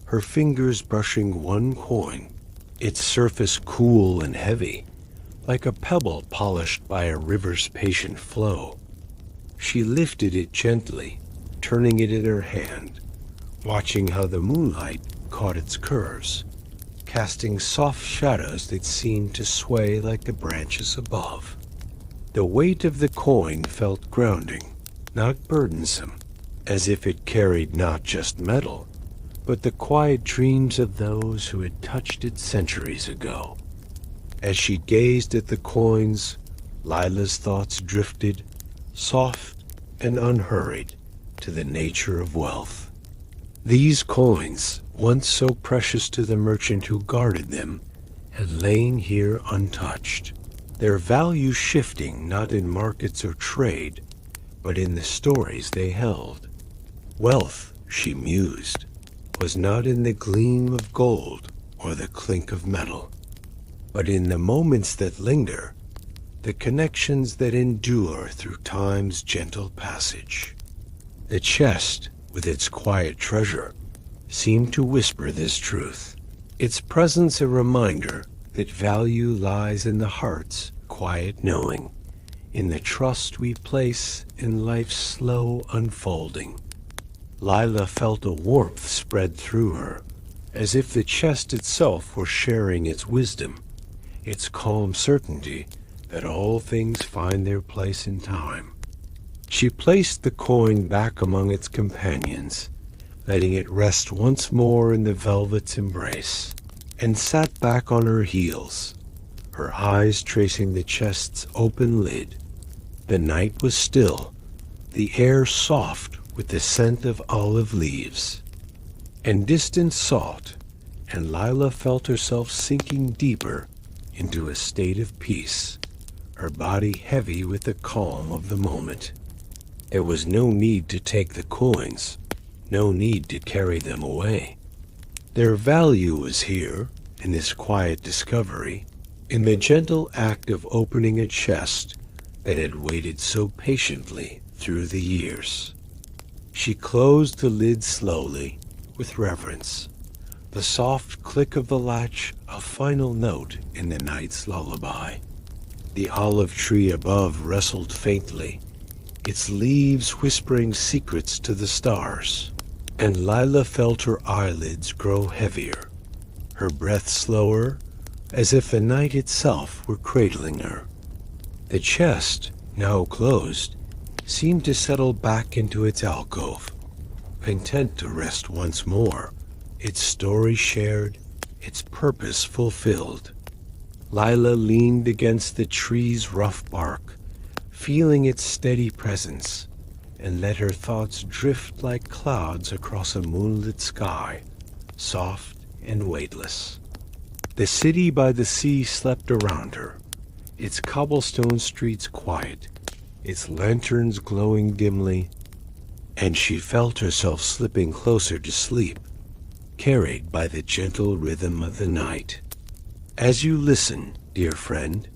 her fingers brushing one coin, its surface cool and heavy, like a pebble polished by a river's patient flow. She lifted it gently, turning it in her hand, watching how the moonlight caught its curves, casting soft shadows that seemed to sway like the branches above. The weight of the coin felt grounding, not burdensome, as if it carried not just metal, but the quiet dreams of those who had touched it centuries ago. As she gazed at the coins, Lila's thoughts drifted, soft and unhurried, to the nature of wealth. These coins, once so precious to the merchant who guarded them, had lain here untouched, their value shifting not in markets or trade, but in the stories they held. Wealth, she mused, was not in the gleam of gold or the clink of metal, but in the moments that linger, the connections that endure through time's gentle passage. The chest, with its quiet treasure, seemed to whisper this truth, its presence a reminder that value lies in the heart's quiet knowing, in the trust we place in life's slow unfolding. Lila felt a warmth spread through her, as if the chest itself were sharing its wisdom, its calm certainty that all things find their place in time. She placed the coin back among its companions, letting it rest once more in the velvet's embrace, and sat back on her heels, her eyes tracing the chest's open lid. The night was still, the air soft with the scent of olive leaves, and distance sought, and Lila felt herself sinking deeper into a state of peace, her body heavy with the calm of the moment. There was no need to take the coins, no need to carry them away. Their value was here, in this quiet discovery, in the gentle act of opening a chest that had waited so patiently through the years. She closed the lid slowly, with reverence, the soft click of the latch a final note in the night's lullaby. The olive tree above rustled faintly, its leaves whispering secrets to the stars, and Lila felt her eyelids grow heavier, her breath slower, as if the night itself were cradling her. The chest, now closed, seemed to settle back into its alcove, content to rest once more, its story shared, its purpose fulfilled. Lila leaned against the tree's rough bark, feeling its steady presence, and let her thoughts drift like clouds across a moonlit sky, soft and weightless. The city by the sea slept around her, its cobblestone streets quiet, its lanterns glowing dimly, and she felt herself slipping closer to sleep, carried by the gentle rhythm of the night. As you listen, dear friend,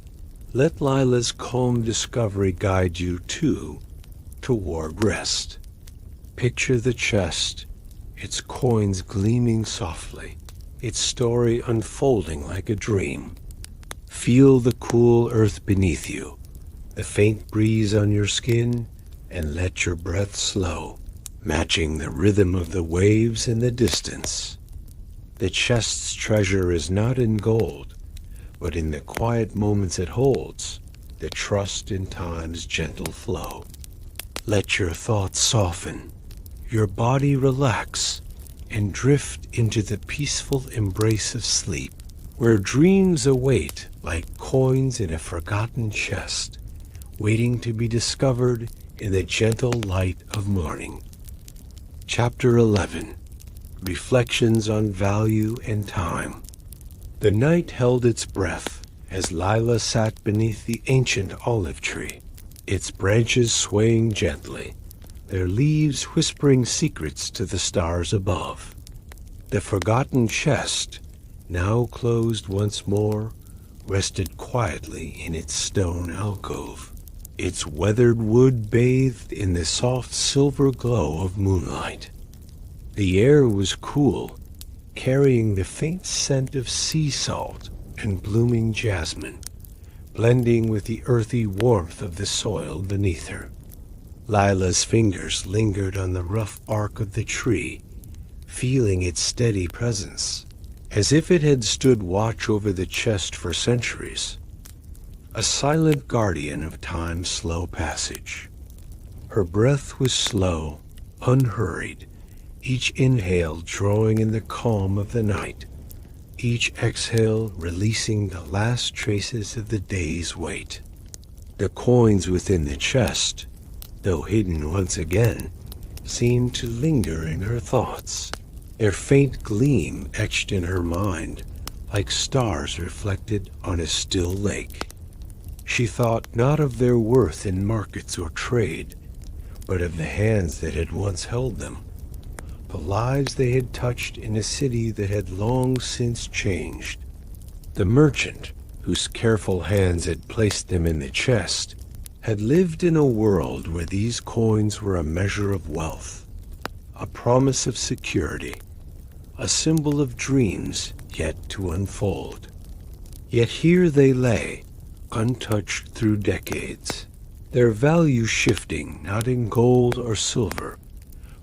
let Lila's calm discovery guide you toward rest. Picture the chest, its coins gleaming softly, its story unfolding like a dream. Feel the cool earth beneath you, the faint breeze on your skin, and let your breath slow, matching the rhythm of the waves in the distance. The chest's treasure is not in gold, but in the quiet moments it holds, the trust in time's gentle flow. Let your thoughts soften, your body relax, and drift into the peaceful embrace of sleep, where dreams await like coins in a forgotten chest, waiting to be discovered in the gentle light of morning. Chapter 11. Reflections on Value and Time. The night held its breath as Lila sat beneath the ancient olive tree, its branches swaying gently, their leaves whispering secrets to the stars above. The forgotten chest, now closed once more, rested quietly in its stone alcove, its weathered wood bathed in the soft silver glow of moonlight. The air was cool, carrying the faint scent of sea salt and blooming jasmine, blending with the earthy warmth of the soil beneath her. Lila's fingers lingered on the rough bark of the tree, feeling its steady presence, as if it had stood watch over the chest for centuries, a silent guardian of time's slow passage. Her breath was slow, unhurried, each inhale drawing in the calm of the night, each exhale releasing the last traces of the day's weight. The coins within the chest, though hidden once again, seemed to linger in her thoughts, their faint gleam etched in her mind like stars reflected on a still lake. She thought not of their worth in markets or trade, but of the hands that had once held them, the lives they had touched in a city that had long since changed. The merchant, whose careful hands had placed them in the chest, had lived in a world where these coins were a measure of wealth, a promise of security, a symbol of dreams yet to unfold. Yet here they lay, untouched through decades, their value shifting not in gold or silver,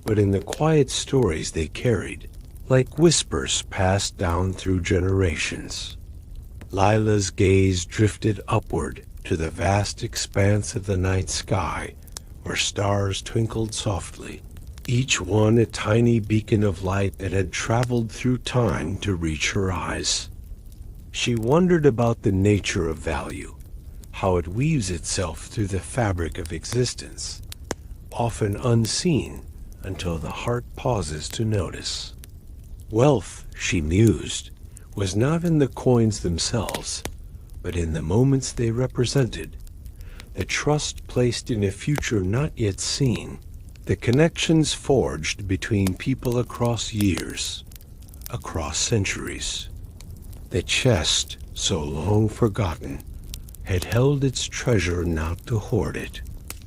but in the quiet stories they carried, like whispers passed down through generations. Lila's gaze drifted upward to the vast expanse of the night sky, where stars twinkled softly, each one a tiny beacon of light that had traveled through time to reach her eyes. She wondered about the nature of value, how it weaves itself through the fabric of existence, often unseen until the heart pauses to notice. Wealth, she mused, was not in the coins themselves, but in the moments they represented, the trust placed in a future not yet seen, the connections forged between people across years, across centuries. The chest, so long forgotten, had held its treasure not to hoard it,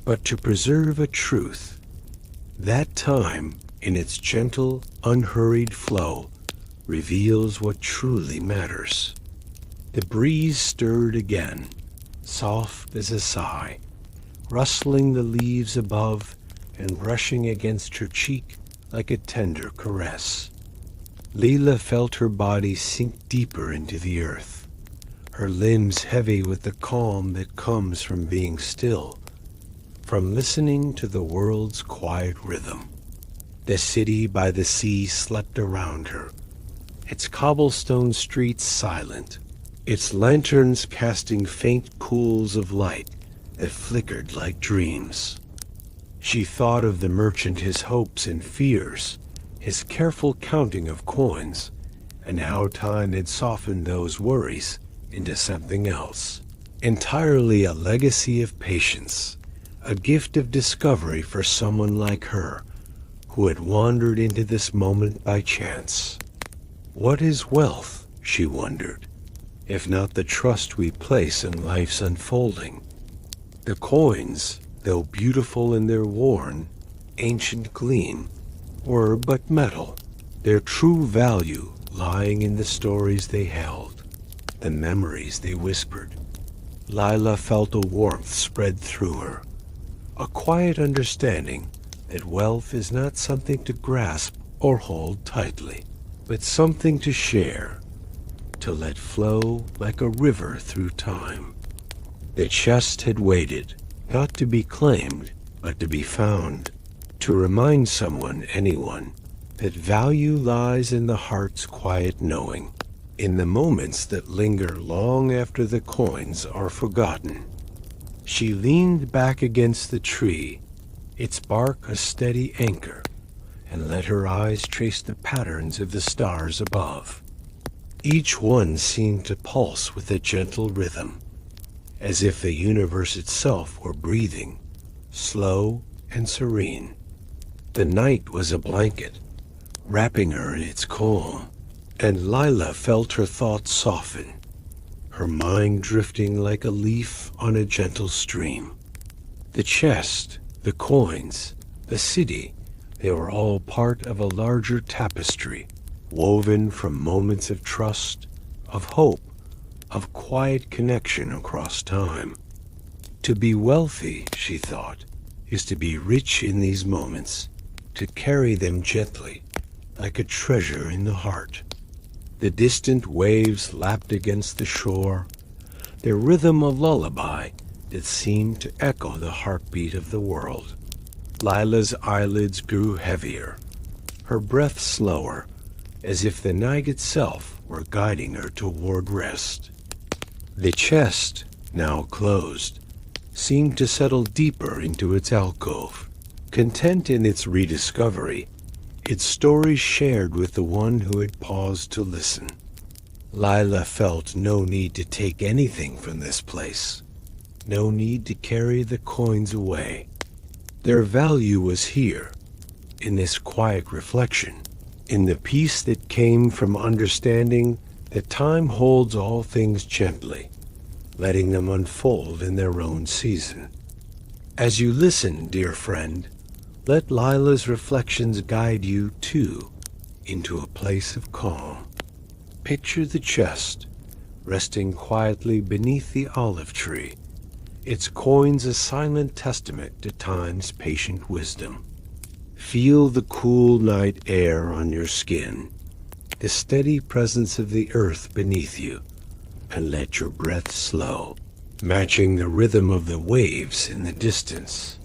but to preserve a truth. That time, in its gentle, unhurried flow, reveals what truly matters. The breeze stirred again, soft as a sigh, rustling the leaves above and brushing against her cheek like a tender caress. Leela felt her body sink deeper into the earth, her limbs heavy with the calm that comes from being still, from listening to the world's quiet rhythm. The city by the sea slept around her, its cobblestone streets silent, its lanterns casting faint pools of light that flickered like dreams. She thought of the merchant, his hopes and fears, his careful counting of coins, and how time had softened those worries into something else. Entirely a legacy of patience, a gift of discovery for someone like her, who had wandered into this moment by chance. What is wealth, she wondered, if not the trust we place in life's unfolding? The coins, though beautiful in their worn, ancient gleam, were but metal, their true value lying in the stories they held, the memories they whispered. Lila felt a warmth spread through her, a quiet understanding that wealth is not something to grasp or hold tightly, but something to share, to let flow like a river through time. The chest had waited, not to be claimed, but to be found, to remind someone, anyone, that value lies in the heart's quiet knowing, in the moments that linger long after the coins are forgotten. She leaned back against the tree, its bark a steady anchor, and let her eyes trace the patterns of the stars above. Each one seemed to pulse with a gentle rhythm, as if the universe itself were breathing, slow and serene. The night was a blanket, wrapping her in its calm, and Lila felt her thoughts soften, her mind drifting like a leaf on a gentle stream. The chest, the coins, the city, they were all part of a larger tapestry, woven from moments of trust, of hope, of quiet connection across time. To be wealthy, she thought, is to be rich in these moments, to carry them gently, like a treasure in the heart. The distant waves lapped against the shore, their rhythm a lullaby that seemed to echo the heartbeat of the world. Lila's eyelids grew heavier, her breath slower, as if the night itself were guiding her toward rest. The chest, now closed, seemed to settle deeper into its alcove, content in its rediscovery, its stories shared with the one who had paused to listen. Lila felt no need to take anything from this place, no need to carry the coins away. Their value was here, in this quiet reflection, in the peace that came from understanding that time holds all things gently, letting them unfold in their own season. As you listen, dear friend, let Lila's reflections guide you, too, into a place of calm. Picture the chest, resting quietly beneath the olive tree, its coins a silent testament to time's patient wisdom. Feel the cool night air on your skin, the steady presence of the earth beneath you, and let your breath slow, matching the rhythm of the waves in the distance.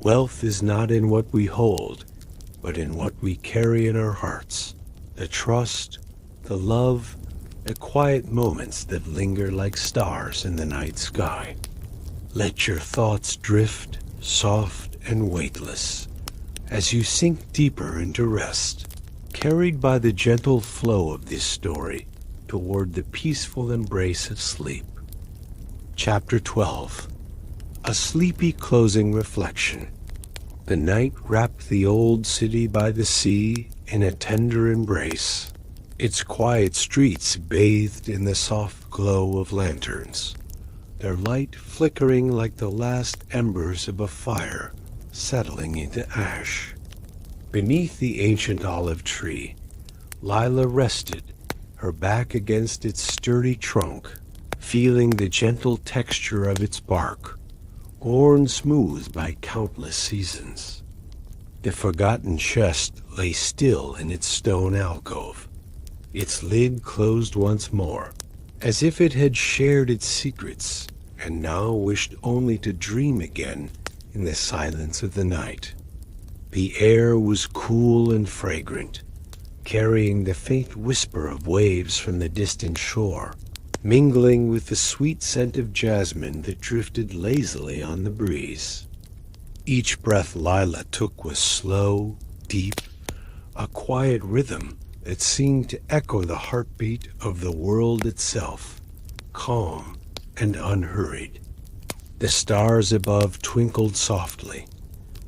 Wealth is not in what we hold, but in what we carry in our hearts, the trust, the love, the quiet moments that linger like stars in the night sky. Let your thoughts drift, soft and weightless, as you sink deeper into rest, carried by the gentle flow of this story toward the peaceful embrace of sleep. Chapter 12. A sleepy closing reflection. The night wrapped the old city by the sea in a tender embrace, its quiet streets bathed in the soft glow of lanterns, their light flickering like the last embers of a fire settling into ash. Beneath the ancient olive tree, Lila rested, her back against its sturdy trunk, feeling the gentle texture of its bark, worn smooth by countless seasons. The forgotten chest lay still in its stone alcove, its lid closed once more, as if it had shared its secrets and now wished only to dream again in the silence of the night. The air was cool and fragrant, carrying the faint whisper of waves from the distant shore, mingling with the sweet scent of jasmine that drifted lazily on the breeze. Each breath Lila took was slow, deep, a quiet rhythm that seemed to echo the heartbeat of the world itself, calm and unhurried. The stars above twinkled softly,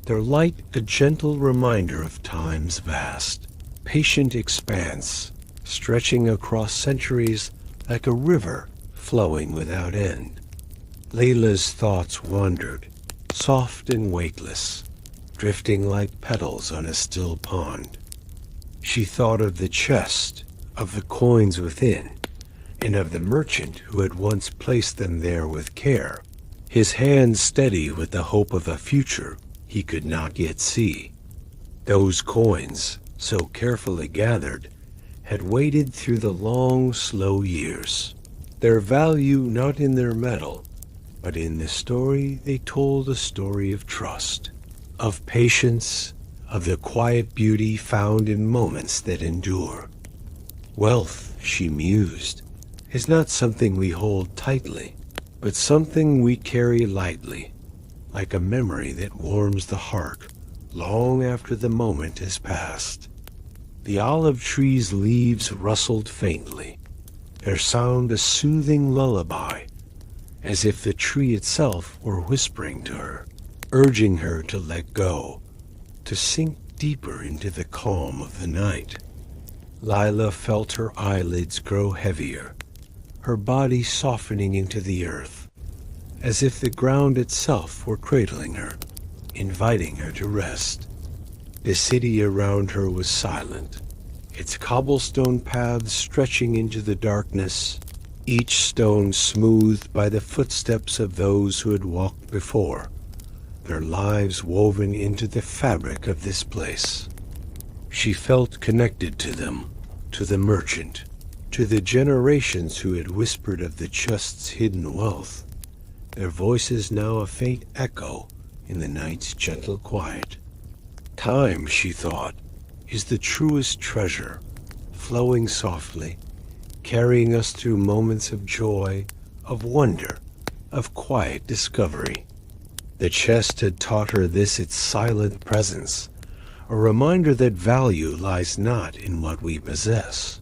their light a gentle reminder of time's vast, patient expanse, stretching across centuries like a river flowing without end. Layla's thoughts wandered, soft and weightless, drifting like petals on a still pond. She thought of the chest, of the coins within, and of the merchant who had once placed them there with care, his hand steady with the hope of a future he could not yet see. Those coins, so carefully gathered, had waited through the long, slow years, their value not in their metal, but in the story they told, a story of trust, of patience, of the quiet beauty found in moments that endure. Wealth, she mused, is not something we hold tightly, but something we carry lightly, like a memory that warms the heart long after the moment has passed. The olive tree's leaves rustled faintly, their sound a soothing lullaby, as if the tree itself were whispering to her, urging her to let go, to sink deeper into the calm of the night. Lila felt her eyelids grow heavier, her body softening into the earth, as if the ground itself were cradling her, inviting her to rest. The city around her was silent, its cobblestone paths stretching into the darkness, each stone smoothed by the footsteps of those who had walked before, their lives woven into the fabric of this place. She felt connected to them, to the merchant, to the generations who had whispered of the chest's hidden wealth, their voices now a faint echo in the night's gentle quiet. Time, she thought, is the truest treasure, flowing softly, carrying us through moments of joy, of wonder, of quiet discovery. The chest had taught her this, its silent presence, a reminder that value lies not in what we possess,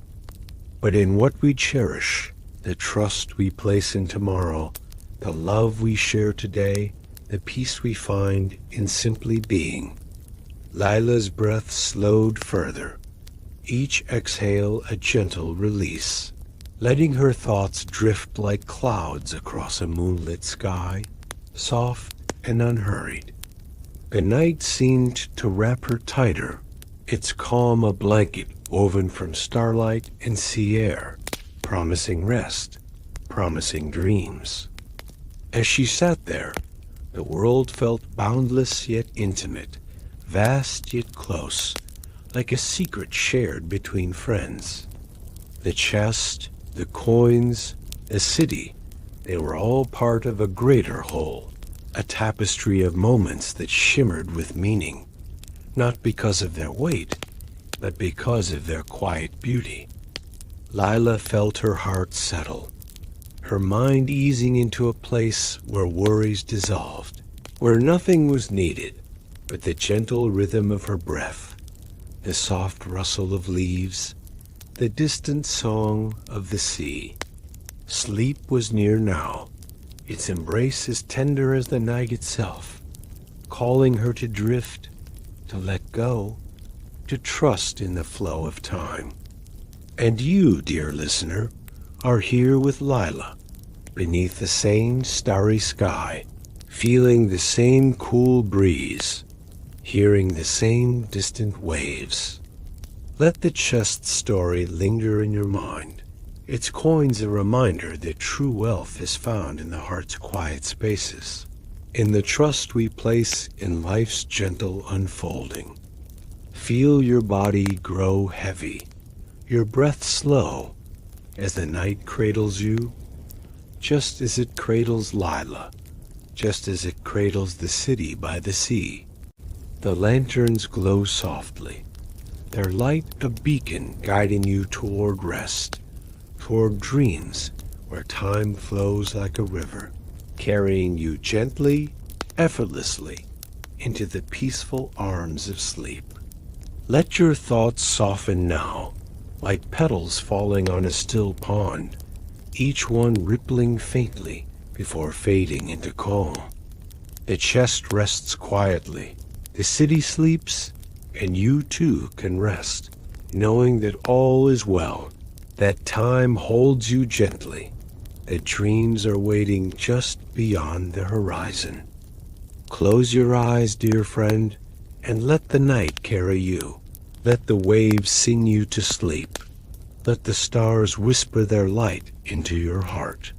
but in what we cherish, the trust we place in tomorrow, the love we share today, the peace we find in simply being. Lila's breath slowed further, each exhale a gentle release, letting her thoughts drift like clouds across a moonlit sky, soft and unhurried. The night seemed to wrap her tighter, its calm a blanket woven from starlight and sea air, promising rest, promising dreams. As she sat there, the world felt boundless yet intimate, vast yet close, like a secret shared between friends. The chest, the coins, the city, they were all part of a greater whole, a tapestry of moments that shimmered with meaning, not because of their weight, but because of their quiet beauty. Lila felt her heart settle, her mind easing into a place where worries dissolved, where nothing was needed but the gentle rhythm of her breath, the soft rustle of leaves, the distant song of the sea. Sleep was near now, its embrace as tender as the night itself, calling her to drift, to let go, to trust in the flow of time. And you, dear listener, are here with Lila, beneath the same starry sky, feeling the same cool breeze, hearing the same distant waves. Let the chest story linger in your mind. Its coins a reminder that true wealth is found in the heart's quiet spaces, in the trust we place in life's gentle unfolding. Feel your body grow heavy, your breath slow, as the night cradles you, just as it cradles Lila, just as it cradles the city by the sea. The lanterns glow softly, their light a beacon guiding you toward rest, toward dreams where time flows like a river, carrying you gently, effortlessly, into the peaceful arms of sleep. Let your thoughts soften now, like petals falling on a still pond, each one rippling faintly before fading into calm. The chest rests quietly, the city sleeps, and you too can rest, knowing that all is well, that time holds you gently, that dreams are waiting just beyond the horizon. Close your eyes, dear friend, and let the night carry you. Let the waves sing you to sleep. Let the stars whisper their light into your heart.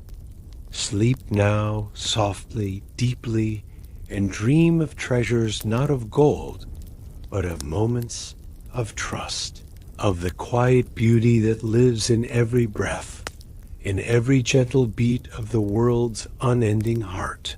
Sleep now, softly, deeply, and dream of treasures not of gold, but of moments of trust, of the quiet beauty that lives in every breath, in every gentle beat of the world's unending heart.